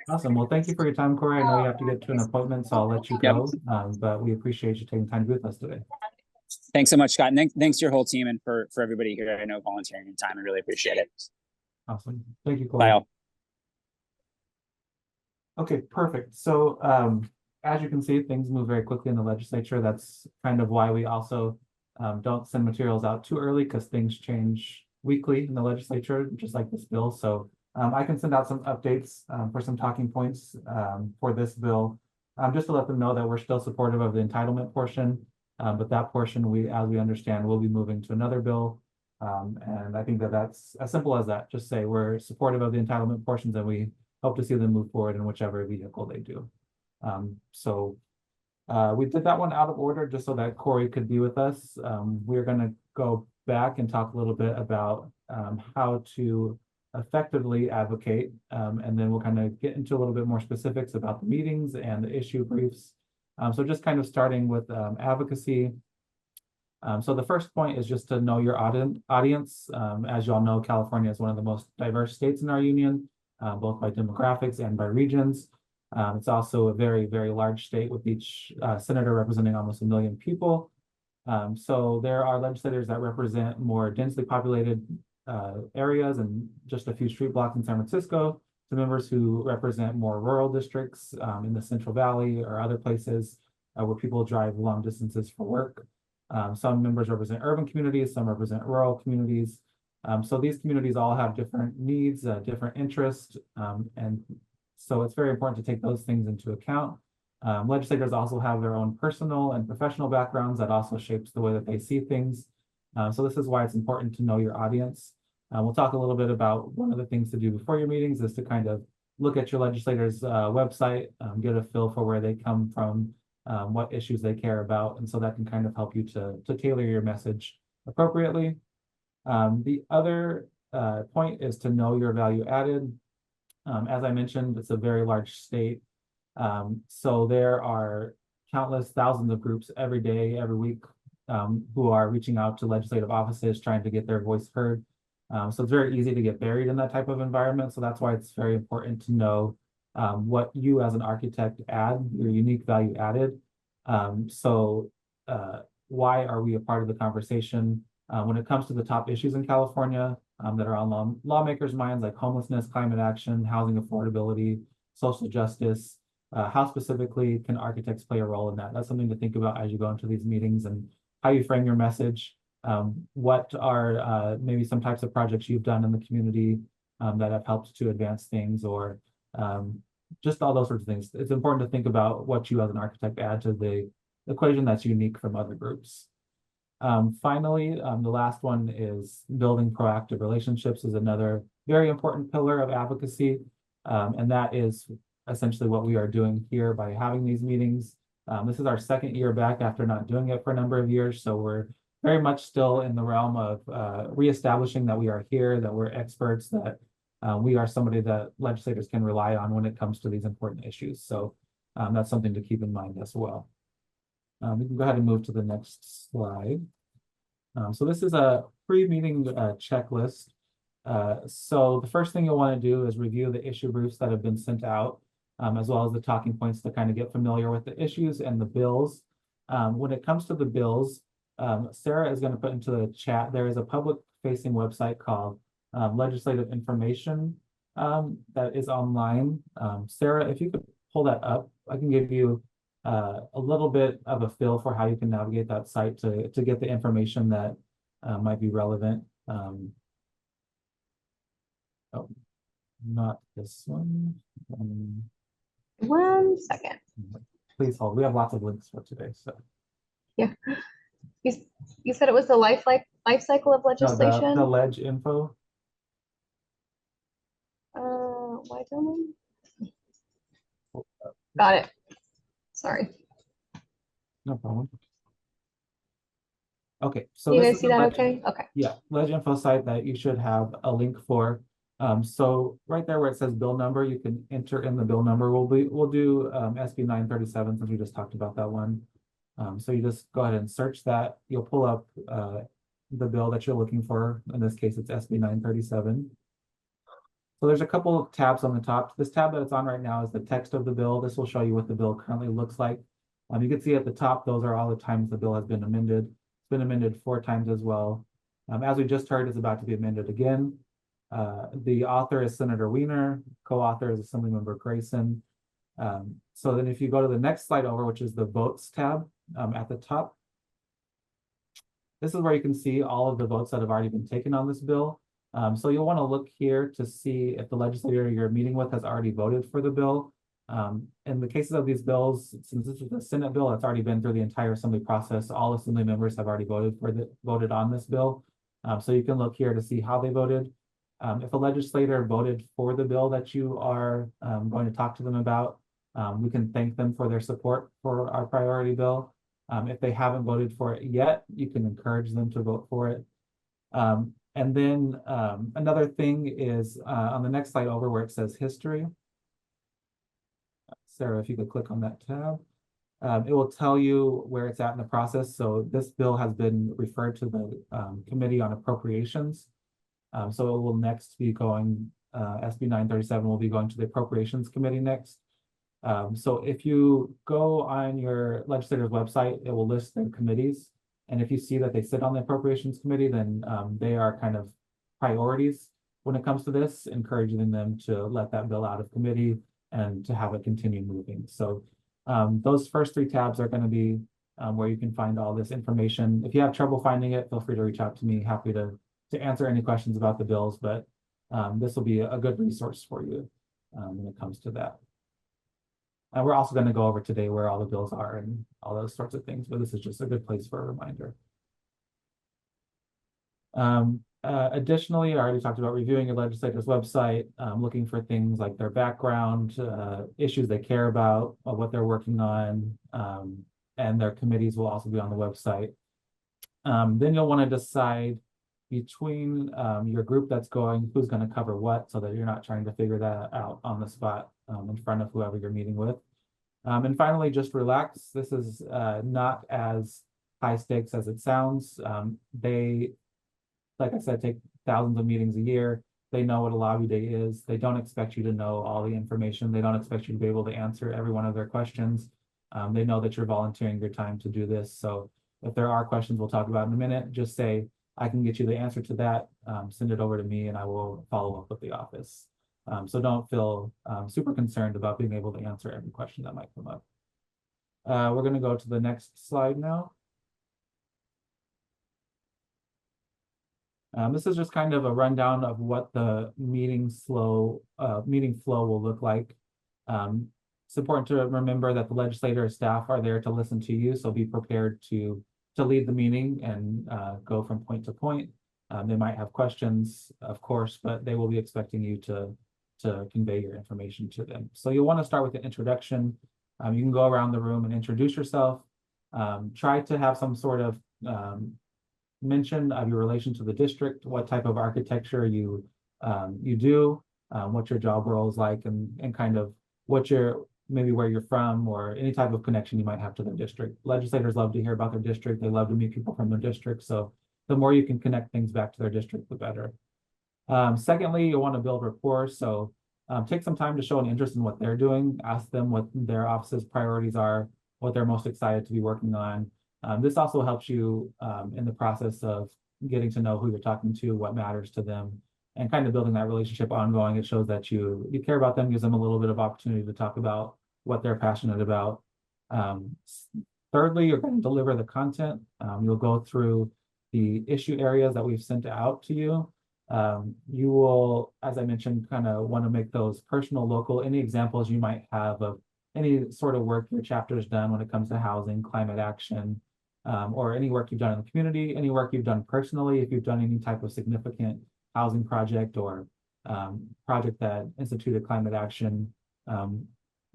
Awesome. Well, thank you for your time, Corey. I know you have to get to an appointment, so I'll let you go. But we appreciate you taking time to be with us today. Thanks so much, Scott. And thanks to your whole team and for everybody here. I know volunteering your time. I really appreciate it. Awesome. Thank you, Corey. Bye all. Okay, perfect. So as you can see, things move very quickly in the legislature. That's kind of why we also don't send materials out too early, because things change weekly in the legislature, just like this bill. So I can send out some updates for some talking points for this bill, just to let them know that we're still supportive of the entitlement portion. But that portion, as we understand, will be moving to another bill. And I think that that's as simple as that. Just say we're supportive of the entitlement portions, and we hope to see them move forward in whichever vehicle they do. We did that one out of order just so that Corey could be with us. We're going to go back and talk a little bit about how to effectively advocate, and then we'll kind of get into a little bit more specifics about the meetings and the issue briefs. So just kind of starting with advocacy. So the first point is just to know your audience. As you all know, California is one of the most diverse states in our union, both by demographics and by regions. It's also a very, very large state with each senator representing almost 1 million people. So there are legislators that represent more densely populated areas and just a few street blocks in San Francisco, to members who represent more rural districts in the Central Valley or other places where people drive long distances for work. Some members represent urban communities, some represent rural communities. So these communities all have different needs, different interests, and so it's very important to take those things into account. Legislators also have their own personal and professional backgrounds that also shapes the way that they see things. So this is why it's important to know your audience. We'll talk a little bit about one of the things to do before your meetings is to kind of look at your legislator's website, get a feel for where they come from, what issues they care about, and so that can kind of help you to tailor your message appropriately. The other point is to know your value added. As I mentioned, it's a very large state. So there are countless thousands of groups every day, every week, who are reaching out to legislative offices trying to get their voice heard. So it's very easy to get buried in that type of environment. So that's why it's very important to know what you as an architect add, your unique value added. Why are we a part of the conversation when it comes to the top issues in California that are on lawmakers' minds, like homelessness, climate action, housing affordability, social justice? How specifically can architects play a role in that? That's something to think about as you go into these meetings and how you frame your message. What are maybe some types of projects you've done in the community that have helped to advance things, or just all those sorts of things. It's important to think about what you as an architect add to the equation that's unique from other groups. Finally, the last one is building proactive relationships is another very important pillar of advocacy. And that is essentially what we are doing here by having these meetings. This is our second year back after not doing it for a number of years. So we're very much still in the realm of reestablishing that we are here, that we're experts, that we are somebody that legislators can rely on when it comes to these important issues. So that's something to keep in mind as well. We can go ahead and move to the next slide. So this is a pre-meeting checklist. So the first thing you'll want to do is review the issue briefs that have been sent out, as well as the talking points to kind of get familiar with the issues and the bills. When it comes to the bills, Sarah is going to put into the chat, there is a public facing website called Legislative Information that is online. Sarah, if you could pull that up, I can give you a little bit of a feel for how you can navigate that site to get the information that might be relevant. Oh, not this one. 1 second. Please hold. We have lots of links for today. So Yeah. You said it was the life cycle of no, legislation? the ledge info. Why don't I? Got it. Sorry. No problem. Okay, so You this guys is see the that ledge, okay? Okay. yeah, ledge info site that you should have a link for. So right there where it says bill number, you can enter in the bill number. We'll do SB 937 since we just talked about that one. So you just go ahead and search that. You'll pull up the bill that you're looking for. In this case, it's SB 937. So there's a couple of tabs on the top. This tab that it's on right now is the text of the bill. This will show you what the bill currently looks like. You can see at the top, those are all the times the bill has been amended. It's been amended 4 times as well. As we just heard, it's about to be amended again. The author is Senator Wiener, co-author is Assemblymember Grayson. So then if you go to the next slide over, which is the votes tab at the top, this is where you can see all of the votes that have already been taken on this bill. So you'll want to look here to see if the legislator you're meeting with has already voted for the bill. In the cases of these bills, since this is a Senate bill, it's already been through the entire assembly process. All assembly members have already voted on this bill. So you can look here to see how they voted. If a legislator voted for the bill that you are going to talk to them about, we can thank them for their support for our priority bill. If they haven't voted for it yet, you can encourage them to vote for it. And then another thing is on the next slide over where it says history. Sarah, if you could click on that tab, it will tell you where it's at in the process. So this bill has been referred to the Committee on Appropriations. So it will next be going, SB 937 will be going to the Appropriations Committee next. So if you go on your legislator's website, it will list their committees. And if you see that they sit on the Appropriations Committee, then they are kind of priorities when it comes to this, encouraging them to let that bill out of committee and to have it continue moving. So those first 3 tabs are going to be where you can find all this information. If you have trouble finding it, feel free to reach out to me. Happy to answer any questions about the bills, but this will be a good resource for you when it comes to that. And we're also going to go over today where all the bills are and all those sorts of things, but this is just a good place for a reminder. Additionally, I already talked about reviewing your legislator's website, looking for things like their background, issues they care about, what they're working on, and their committees will also be on the website. Then you'll want to decide between your group that's going, who's going to cover what, so that you're not trying to figure that out on the spot in front of whoever you're meeting with. And finally, just relax. This is not as high stakes as it sounds. They, like I said, take thousands of meetings a year. They know what a lobby day is. They don't expect you to know all the information. They don't expect you to be able to answer every one of their questions. They know that you're volunteering your time to do this. So if there are questions we'll talk about in a minute, just say, I can get you the answer to that. Send it over to me and I will follow up with the office. So don't feel super concerned about being able to answer every question that might come up. We're going to go to the next slide now. This is just kind of a rundown of what the meeting flow will look like. It's important to remember that the legislator staff are there to listen to you, so be prepared to lead the meeting and go from point to point. They might have questions, of course, but they will be expecting you to convey your information to them. So you'll want to start with an introduction. You can go around the room and introduce yourself. Try to have some sort of mention of your relation to the district, what type of architecture you do, what your job role is like, and kind of what maybe where you're from or any type of connection you might have to their district. Legislators love to hear about their district. They love to meet people from their district. So the more you can connect things back to their district, the better. Secondly, you want to build rapport. So take some time to show an interest in what they're doing. Ask them what their office's priorities are, what they're most excited to be working on. This also helps you in the process of getting to know who you're talking to, what matters to them, and kind of building that relationship ongoing. It shows that you care about them, gives them a little bit of opportunity to talk about what they're passionate about. Thirdly, you're going to deliver the content. You'll go through the issue areas that we've sent out to you. You will, as I mentioned, kind of want to make those personal, local. Any examples you might have of any sort of work your chapter has done when it comes to housing, climate action, or any work you've done in the community, any work you've done personally, if you've done any type of significant housing project or project that instituted climate action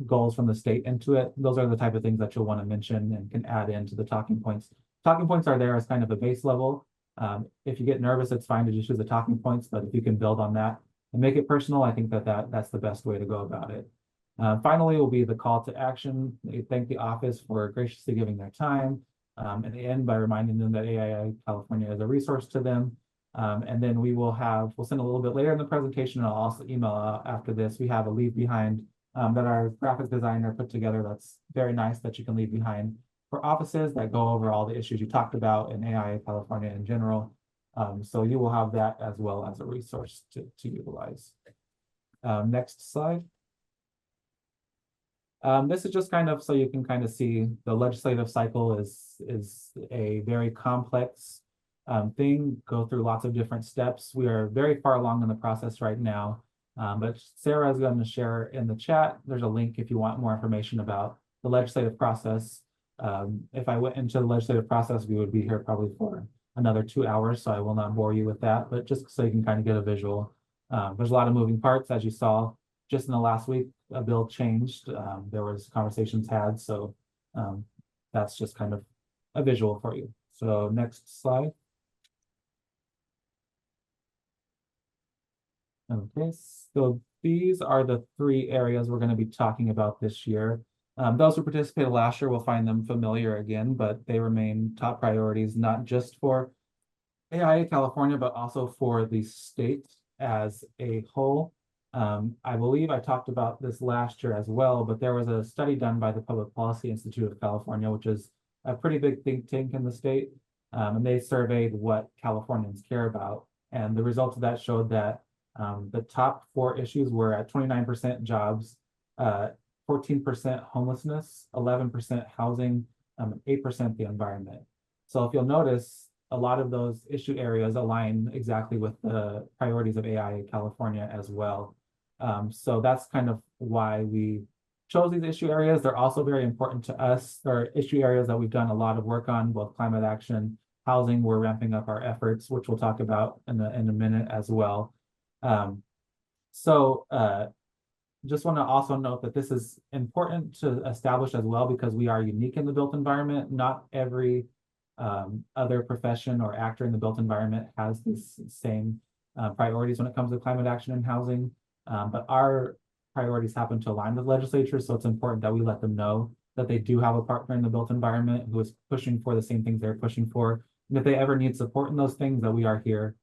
goals from the state into it. Those are the type of things that you'll want to mention and can add into the talking points. Talking points are there as kind of a base level. If you get nervous, it's fine to just use the talking points, but if you can build on that and make it personal, I think that's the best way to go about it. Finally, will be the call to action. They thank the office for graciously giving their time, and end by reminding them that AIA California is a resource to them. And then we'll send a little bit later in the presentation, and I'll also email out after this. We have a leave behind that our graphic designer put together that's very nice that you can leave behind for offices that go over all the issues you talked about in AIA California in general. So you will have that as well as a resource to utilize. Next slide. This is just kind of so you can kind of see the legislative cycle is a very complex thing, go through lots of different steps. We are very far along in the process right now. But Sarah is going to share in the chat. There's a link if you want more information about the legislative process. If I went into the legislative process, we would be here probably for another 2 hours, so I will not bore you with that, but just so you can kind of get a visual. There's a lot of moving parts, as you saw. Just in the last week, a bill changed. There was conversations had, so that's just kind of a visual for you. So next slide. Okay, so these are the 3 areas we're going to be talking about this year. Those who participated last year will find them familiar again, but they remain top priorities, not just for AIA California, but also for the state as a whole. I believe I talked about this last year as well, but there was a study done by the Public Policy Institute of California, which is a pretty big think tank in the state, and they surveyed what Californians care about. And the results of that showed that the top 4 issues were at 29% jobs, 14% homelessness, 11% housing, 8% the environment. So if you'll notice, a lot of those issue areas align exactly with the priorities of AIA California as well. So that's kind of why we chose these issue areas. They're also very important to us. They're issue areas that we've done a lot of work on, both climate action, housing. We're ramping up our efforts, which we'll talk about in a minute as well. Just want to also note that this is important to establish as well because we are unique in the built environment. Not every other profession or actor in the built environment has these same priorities when it comes to climate action and housing, but our priorities happen to align with legislature, so it's important that we let them know that they do have a partner in the built environment who is pushing for the same things they're pushing for, and if they ever need support in those things, that we are here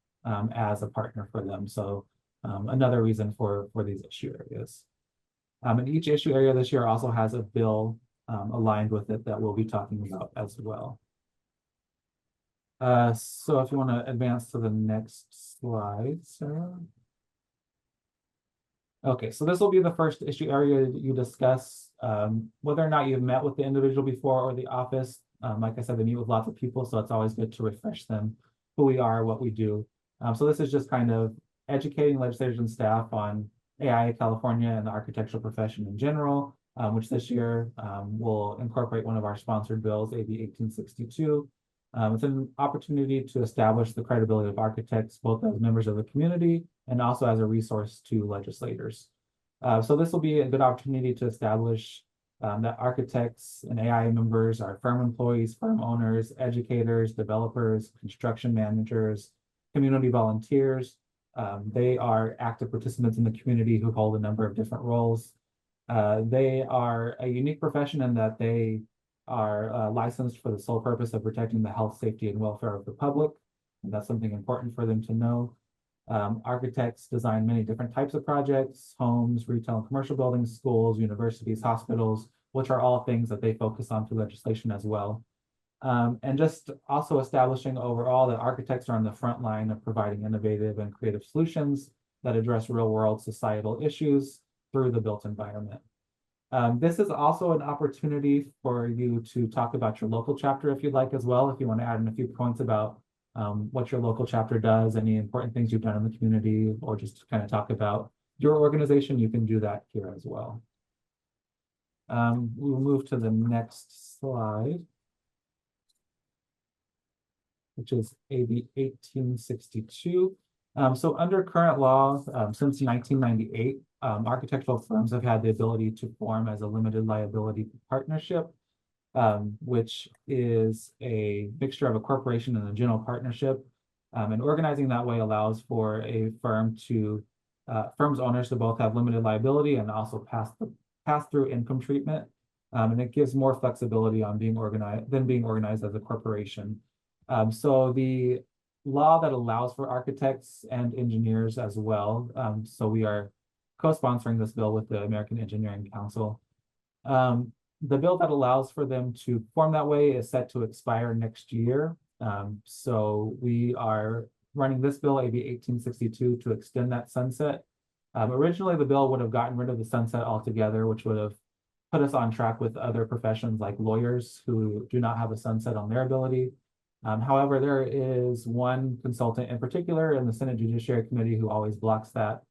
as a partner for them. So another reason for these issue areas. And each issue area this year also has a bill aligned with it that we'll be talking about as well. So if you want to advance to the next slide, Sarah. Okay, so this will be the first issue area that you discuss. Whether or not you've met with the individual before or the office, like I said, they meet with lots of people, so it's always good to refresh them who we are, what we do. So this is just kind of educating legislators and staff on AIA California and the architectural profession in general, which this year will incorporate one of our sponsored bills, AB 1862. It's an opportunity to establish the credibility of architects, both as members of the community and also as a resource to legislators. So this will be a good opportunity to establish that architects and AIA members are firm employees, firm owners, educators, developers, construction managers, community volunteers. They are active participants in the community who hold a number of different roles. They are a unique profession in that they are licensed for the sole purpose of protecting the health, safety, and welfare of the public. And that's something important for them to know. Architects design many different types of projects: homes, retail and commercial buildings, schools, universities, hospitals, which are all things that they focus on through legislation as well. And just also establishing overall that architects are on the front line of providing innovative and creative solutions that address real world societal issues through the built environment. This is also an opportunity for you to talk about your local chapter if you'd like as well, if you want to add in a few points about what your local chapter does, any important things you've done in the community, or just to kind of talk about your organization, you can do that here as well. We'll move to the next slide, which is AB 1862. So under current law, since 1998, architectural firms have had the ability to form as a limited liability partnership, which is a mixture of a corporation and a general partnership. And organizing that way allows for a firm to, firm's owners to both have limited liability and also pass-through income treatment. And it gives more flexibility on being organized as a corporation. So the law that allows for architects and engineers as well. So we are co-sponsoring this bill with the American Engineering Council. The bill that allows for them to form that way is set to expire next year. So we are running this bill, AB 1862, to extend that sunset. Originally, the bill would have gotten rid of the sunset altogether, which would have put us on track with other professions like lawyers who do not have a sunset on their ability. However, there is one consultant in particular in the Senate Judiciary Committee who always blocks that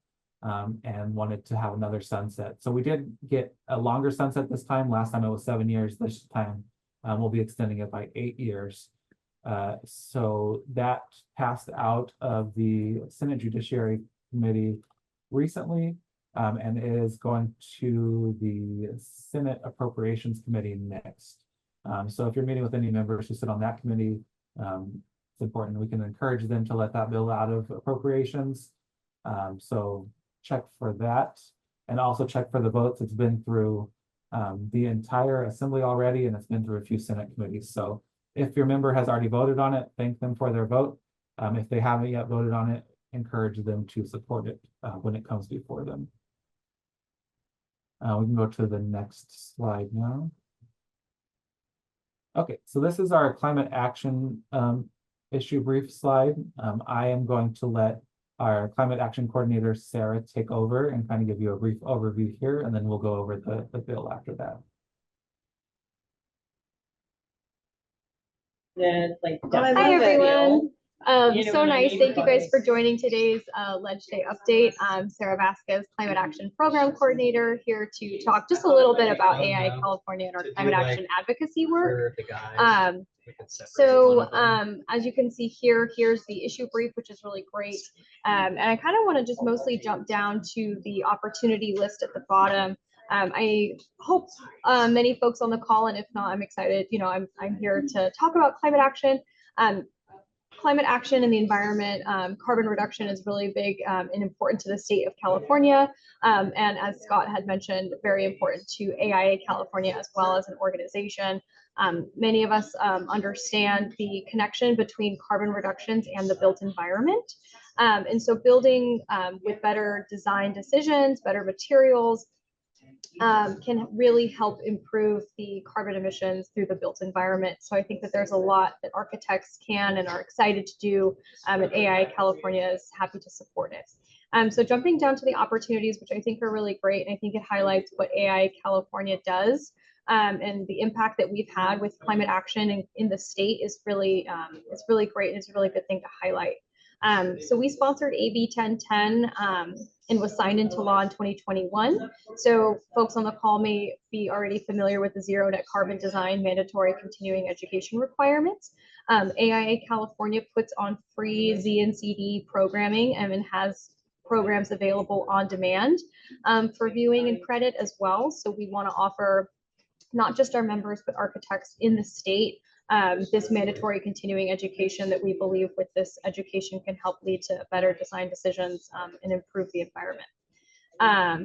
and wanted to have another sunset. So we did get a longer sunset this time. Last time it was 7 years. This time we'll be extending it by 8 years. So that passed out of the Senate Judiciary Committee recently and is going to the Senate Appropriations Committee next. So if you're meeting with any members who sit on that committee, it's important we can encourage them to let that bill out of appropriations. So check for that and also check for the votes. It's been through the entire assembly already, and it's been through a few Senate committees. So if your member has already voted on it, thank them for their vote. If they haven't yet voted on it, encourage them to support it when it comes before them. We can go to the next slide now. Okay, so this is our climate action issue brief slide. I am going to let our climate action coordinator, Sarah, take over and kind of give you a brief overview here, and then we'll go over the bill after that. Yeah, it's like Hi, everyone. You know So what I nice. mean? Thank you guys for joining today's Ledge Day update. I'm Sarah Vasquez, Climate Action Program Coordinator, here to talk just a little bit about AIA California and our climate action advocacy work. As you can see here, here's the issue brief, which is really great. And I kind of want to just mostly jump down to the opportunity list at the bottom. I hope many folks on the call, and if not, I'm excited. You know, I'm here to talk about climate action. Climate action in the environment, carbon reduction is really big and important to the state of California. And as Scott had mentioned, very important to AIA California as well as an organization. Many of us understand the connection between carbon reductions and the built environment. And so building with better design decisions, better materials, can really help improve the carbon emissions through the built environment. So I think that there's a lot that architects can and are excited to do, and AIA California is happy to support it. So jumping down to the opportunities, which I think are really great, and I think it highlights what AIA California does, and the impact that we've had with climate action in the state is really, it's really great, and it's a really good thing to highlight. So we sponsored AB 1010 and was signed into law in 2021. So folks on the call may be already familiar with the zero net carbon design mandatory continuing education requirements. AIA California puts on free ZNCD programming and has programs available on demand for viewing and credit as well. So we want to offer not just our members, but architects in the state this mandatory continuing education that we believe with this education can help lead to better design decisions and improve the environment.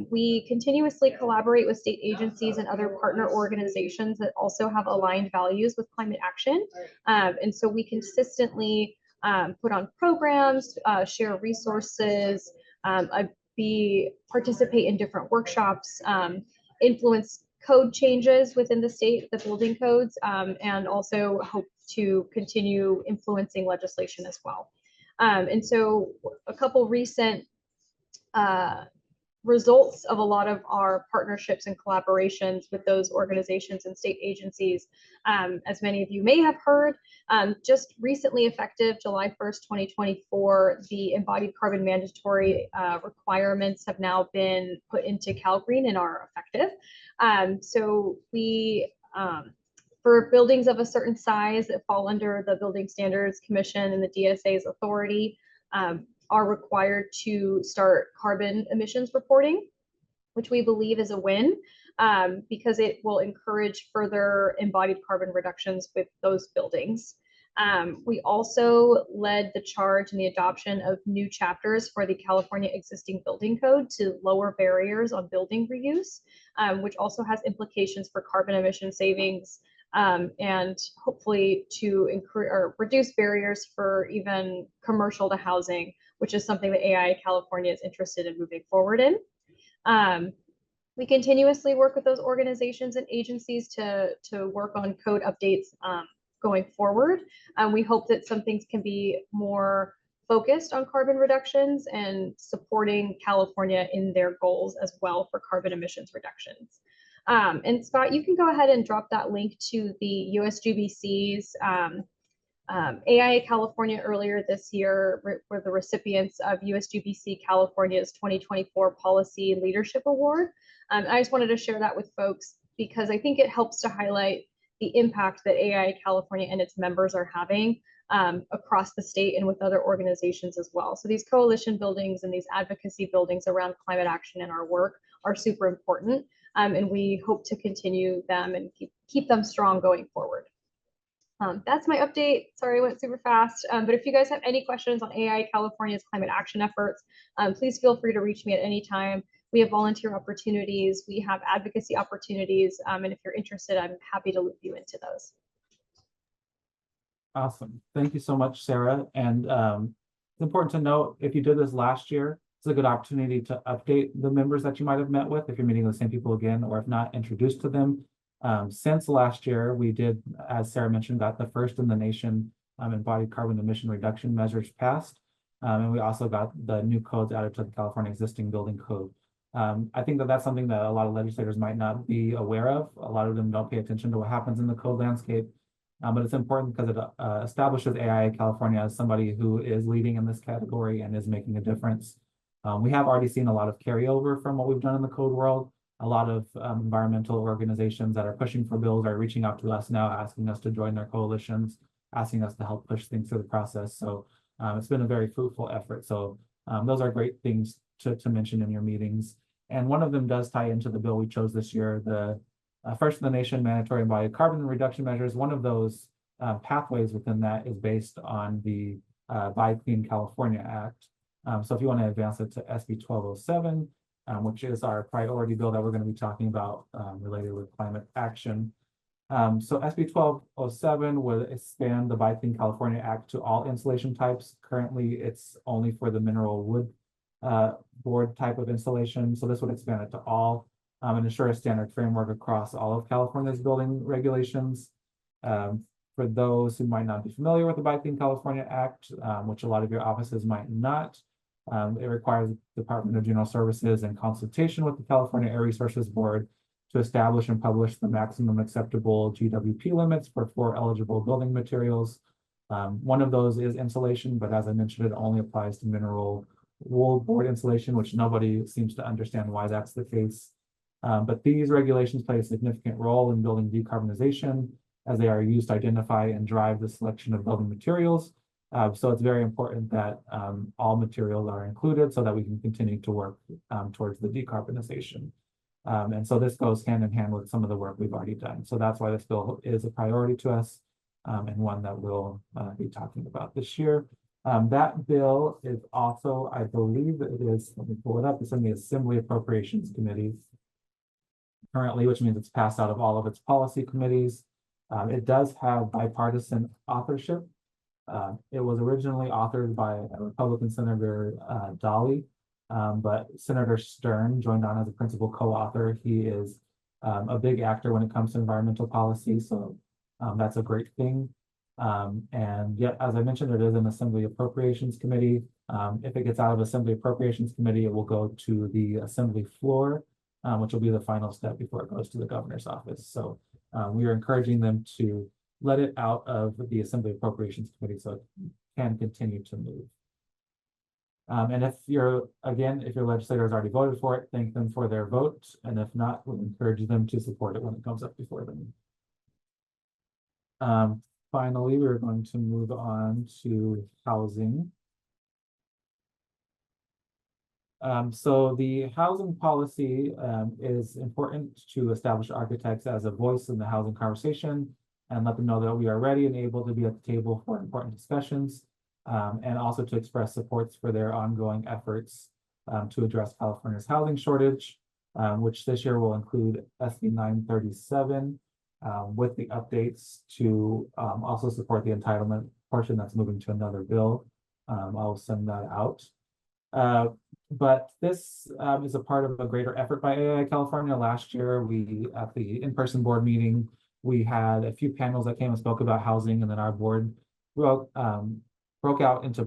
We continuously collaborate with state agencies and other partner organizations that also have aligned values with climate action. And so we consistently put on programs, share resources, participate in different workshops, influence code changes within the state, the building codes, and also hope to continue influencing legislation as well. And so a couple recent results of a lot of our partnerships and collaborations with those organizations and state agencies. As many of you may have heard, just recently effective July 1st, 2024, the embodied carbon mandatory requirements have now been put into Cal Green and are effective. So we, for buildings of a certain size that fall under the Building Standards Commission and the DSA's authority, are required to start carbon emissions reporting, which we believe is a win, because it will encourage further embodied carbon reductions with those buildings. We also led the charge in the adoption of new chapters for the California existing building code to lower barriers on building reuse, which also has implications for carbon emission savings, and hopefully to increase or reduce barriers for even commercial to housing, which is something that AIA California is interested in moving forward in. We continuously work with those organizations and agencies to work on code updates going forward. We hope that some things can be more focused on carbon reductions and supporting California in their goals as well for carbon emissions reductions. And Scott, you can go ahead and drop that link to the USGBC's AIA California earlier this year were the recipients of USGBC California's 2024 Policy Leadership Award. I just wanted to share that with folks because I think it helps to highlight the impact that AIA California and its members are having across the state and with other organizations as well. So these coalition buildings and these advocacy buildings around climate action in our work are super important. And we hope to continue them and keep them strong going forward. That's my update. Sorry, I went super fast. But if you guys have any questions on AIA California's climate action efforts, please feel free to reach me at any time. We have volunteer opportunities. We have advocacy opportunities. And if you're interested, I'm happy to loop you into those. Awesome. Thank you so much, Sarah. And it's important to note, if you did this last year, it's a good opportunity to update the members that you might have met with if you're meeting with the same people again, or if not, introduced to them. Since last year, we did, as Sarah mentioned, got the first in the nation embodied carbon emission reduction measures passed. And we also got the new codes added to the California existing building code. I think that that's something that a lot of legislators might not be aware of. A lot of them don't pay attention to what happens in the code landscape. But it's important because it establishes AIA California as somebody who is leading in this category and is making a difference. We have already seen a lot of carryover from what we've done in the code world. A lot of environmental organizations that are pushing for bills are reaching out to us now, asking us to join their coalitions, asking us to help push things through the process. So it's been a very fruitful effort. So those are great things to mention in your meetings. And one of them does tie into the bill we chose this year, the first in the nation mandatory embodied carbon reduction measures. One of those pathways within that is based on the Buy Clean California Act. So if you want to advance it to SB 1207, which is our priority bill that we're going to be talking about related with climate action. So SB 1207 would expand the Buy Clean California Act to all insulation types. Currently, it's only for the mineral wood board type of installation. So this would expand it to all and ensure a standard framework across all of California's building regulations. For those who might not be familiar with the Buy Clean California Act, which a lot of your offices might not, it requires the Department of General Services in consultation with the California Air Resources Board to establish and publish the maximum acceptable GWP limits for 4 eligible building materials. One of those is insulation, but as I mentioned, it only applies to mineral wool board insulation, which nobody seems to understand why that's the case. But these regulations play a significant role in building decarbonization as they are used to identify and drive the selection of building materials. So it's very important that all materials are included so that we can continue to work towards the decarbonization. And so this goes hand in hand with some of the work we've already done. So that's why this bill is a priority to us and one that we'll be talking about this year. That bill is also, I believe it is, let me pull it up, it's in the Assembly Appropriations Committee currently, which means it's passed out of all of its policy committees. It does have bipartisan authorship. It was originally authored by Republican Senator Dolly, but Senator Stern joined on as a principal co-author. He is a big actor when it comes to environmental policy, so that's a great thing. And yet, as I mentioned, it is an Assembly Appropriations Committee. If it gets out of Assembly Appropriations Committee, it will go to the Assembly floor, which will be the final step before it goes to the governor's office. So we are encouraging them to let it out of the Assembly Appropriations Committee so it can continue to move. And if your legislator has already voted for it, thank them for their vote. And if not, we'll encourage them to support it when it comes up before them. Finally, we're going to move on to housing. So the housing policy is important to establish architects as a voice in the housing conversation and let them know that we are ready and able to be at the table for important discussions, and also to express supports for their ongoing efforts to address California's housing shortage, which this year will include SB 937 with the updates to also support the entitlement portion that's moving to another bill. I'll send that out. But this is a part of a greater effort by AIA California. Last year, we, at the in-person board meeting, we had a few panels that came and spoke about housing, and then our board broke out into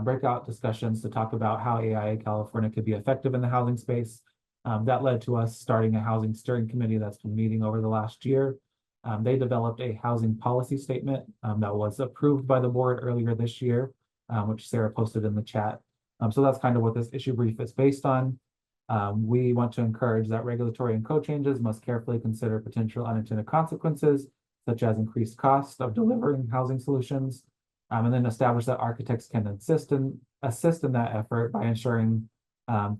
breakout discussions to talk about how AIA California could be effective in the housing space. That led to us starting a housing steering committee that's been meeting over the last year. They developed a housing policy statement that was approved by the board earlier this year, which Sarah posted in the chat. So that's kind of what this issue brief is based on. We want to encourage that regulatory and code changes must carefully consider potential unintended consequences, such as increased cost of delivering housing solutions, and then establish that architects can assist in that effort by ensuring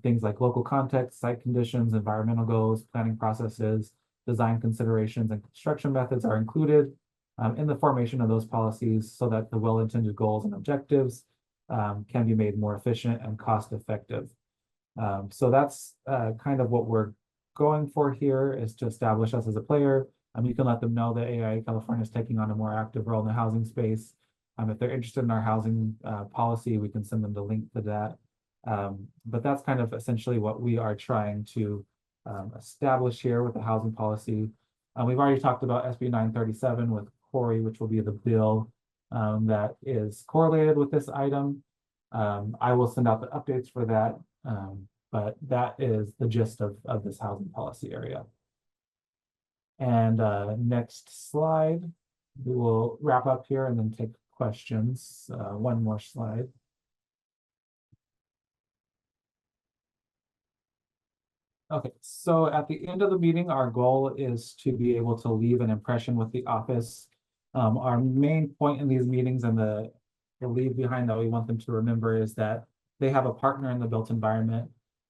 things like local context, site conditions, environmental goals, planning processes, design considerations, and construction methods are included in the formation of those policies so that the well-intended goals and objectives can be made more efficient and cost effective. So that's kind of what we're going for here, is to establish us as a player. You can let them know that AIA California is taking on a more active role in the housing space. If they're interested in our housing policy, we can send them the link to that. But that's kind of essentially what we are trying to establish here with the housing policy. We've already talked about SB 937 with Corey, which will be the bill that is correlated with this item. I will send out the updates for that, but that is the gist of this housing policy area. And next slide, we will wrap up here and then take questions. One more slide. Okay, so at the end of the meeting, our goal is to be able to leave an impression with the office. Our main point in these meetings and the leave behind that we want them to remember is that they have a partner in the built environment.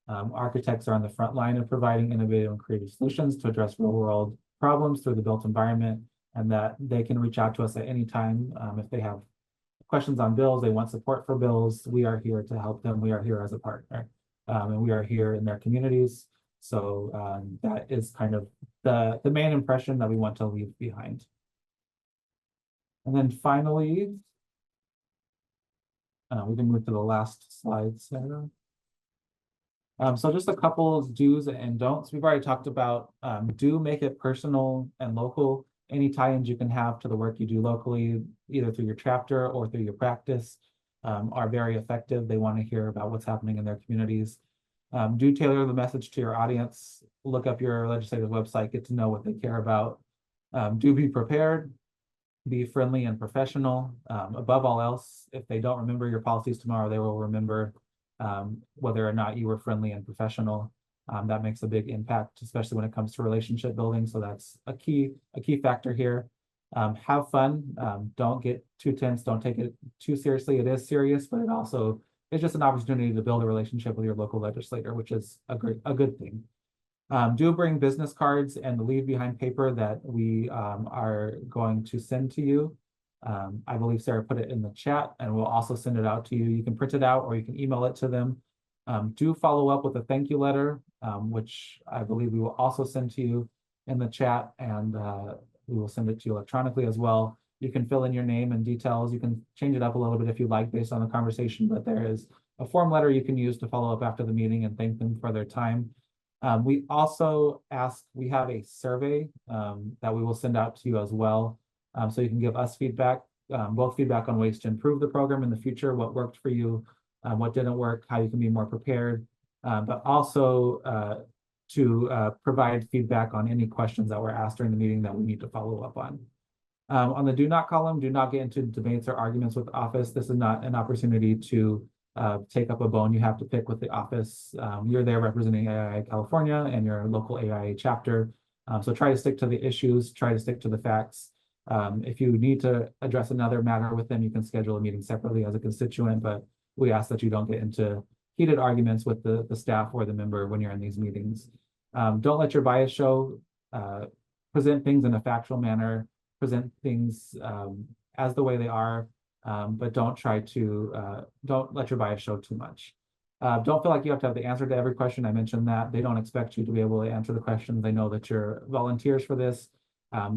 Architects are on the front line of providing innovative and creative solutions to address real world problems through the built environment, and that they can reach out to us at any time if they have questions on bills, they want support for bills. We are here to help them. We are here as a partner, and we are here in their communities. So that is kind of the main impression that we want to leave behind. And then finally, we can move to the last slide, Sarah. So just a couple of do's and don'ts. We've already talked about do make it personal and local. Any tie-ins you can have to the work you do locally, either through your chapter or through your practice, are very effective. They want to hear about what's happening in their communities. Do tailor the message to your audience. Look up your legislative website, get to know what they care about. Do be prepared. Be friendly and professional. Above all else, if they don't remember your policies tomorrow, they will remember whether or not you were friendly and professional. That makes a big impact, especially when it comes to relationship building. So that's a key factor here. Have fun. Don't get too tense. Don't take it too seriously. It is serious, but it also is just an opportunity to build a relationship with your local legislator, which is a good thing. Do bring business cards and the leave behind paper that we are going to send to you. I believe Sarah put it in the chat, and we'll also send it out to you. You can print it out or you can email it to them. Do follow up with a thank you letter, which I believe we will also send to you in the chat, and we will send it to you electronically as well. You can fill in your name and details. You can change it up a little bit if you like based on the conversation, but there is a form letter you can use to follow up after the meeting and thank them for their time. We also we have a survey that we will send out to you as well. So you can give us feedback, both feedback on ways to improve the program in the future, what worked for you, what didn't work, how you can be more prepared, but also to provide feedback on any questions that were asked during the meeting that we need to follow up on. On the do not column, do not get into debates or arguments with the office. This is not an opportunity to take up a bone you have to pick with the office. You're there representing AIA California and your local AIA chapter. So try to stick to the issues, try to stick to the facts. If you need to address another matter with them, you can schedule a meeting separately as a constituent, but we ask that you don't get into heated arguments with the staff or the member when you're in these meetings. Don't let your bias show. Present things in a factual manner, present things as the way they are, but don't let your bias show too much. Don't feel like you have to have the answer to every question. I mentioned that. They don't expect you to be able to answer the questions. They know that you're volunteers for this.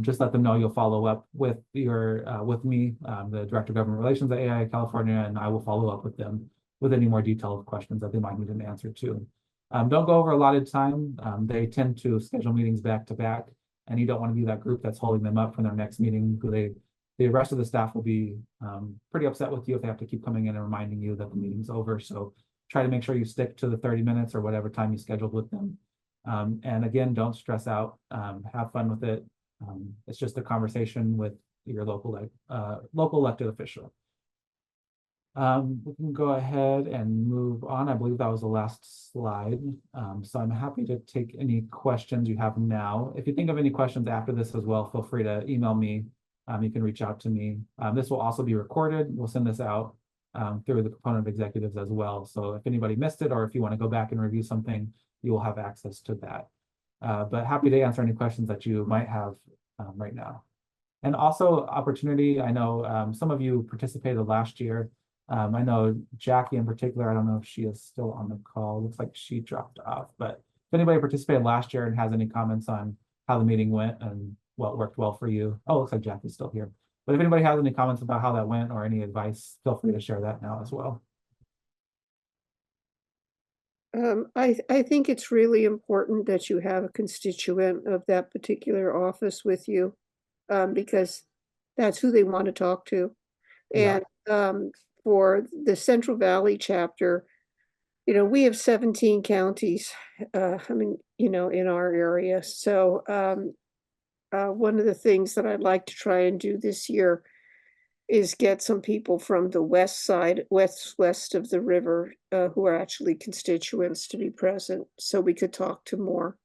Just let them know you'll follow up with me, the Director of Government Relations at AIA California, and I will follow up with them with any more detailed questions that they might need an answer to. Don't go over allotted time. They tend to schedule meetings back to back, and you don't want to be that group that's holding them up from their next meeting. The rest of the staff will be pretty upset with you if they have to keep coming in and reminding you that the meeting's over. So try to make sure you stick to the 30 minutes or whatever time you scheduled with them. And again, don't stress out. Have fun with it. It's just a conversation with your local elected official. We can go ahead and move on. I believe that was the last slide. So I'm happy to take any questions you have now. If you think of any questions after this as well, feel free to email me. You can reach out to me. This will also be recorded. We'll send this out through the component executives as well. So if anybody missed it, or if you want to go back and review something, you will have access to that. But happy to answer any questions that you might have right now. And also opportunity, I know some of you participated last year. I know Jackie in particular, I don't know if she is still on the call. Looks like she dropped off, but if anybody participated last year and has any comments on how the meeting went and what worked well for you. Oh, looks like Jackie's still here. But if anybody has any comments about how that went or any advice, feel free to share that now as well. I think it's really important that you have a constituent of that particular office with you, because that's who they want to talk to. Yeah. And for the Central Valley chapter, we have 17 counties, in our area. So one of the things that I'd like to try and do this year is get some people from the west of the river who are actually constituents to be present, so we could talk to more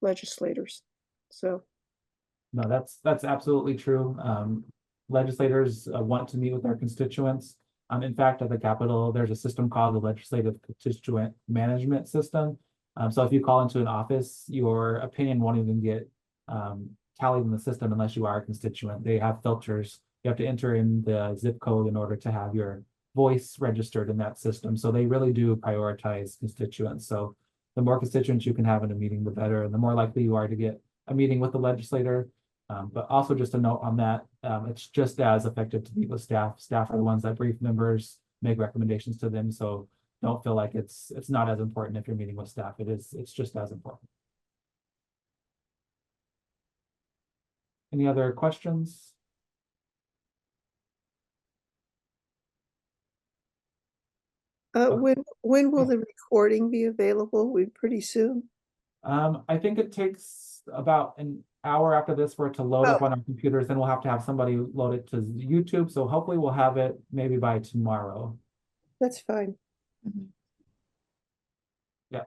legislators. So No, that's absolutely true. Legislators want to meet with their constituents. In fact, at the Capitol, there's a system called the Legislative Constituent Management System. So if you call into an office, your opinion won't even get tallied in the system unless you are a constituent. They have filters. You have to enter in the zip code in order to have your voice registered in that system. So they really do prioritize constituents. So the more constituents you can have in a meeting, the better, and the more likely you are to get a meeting with the legislator. But also just a note on that, it's just as effective to meet with staff. Staff are the ones that brief members, make recommendations to them. So don't feel like it's not as important if you're meeting with staff. It's just as important. Any other questions? when will the recording be available? Pretty soon? I think it takes about an hour after this for it to load up on our computers. Then we'll have to have somebody load it to YouTube. So hopefully we'll have it maybe by tomorrow. That's fine. Yeah.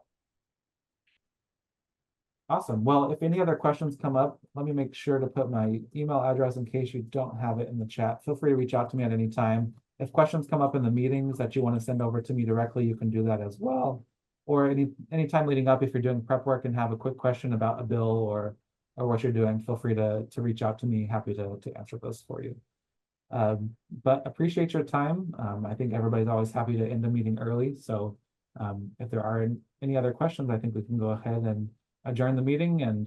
Awesome. Well, if any other questions come up, let me make sure to put my email address in case you don't have it in the chat. Feel free to reach out to me at any time. If questions come up in the meetings that you want to send over to me directly, you can do that as well. Or any time leading up, if you're doing prep work and have a quick question about a bill or what you're doing, feel free to reach out to me. Happy to answer those for you. But appreciate your time. I think everybody's always happy to end the meeting early. So if there are any other questions, I think we can go ahead and adjourn the meeting and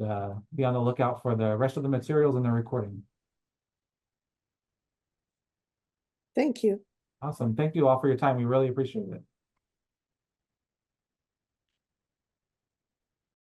be on the lookout for the rest of the materials and the recording. Thank you. Awesome. Thank you all for your time. We really appreciate it.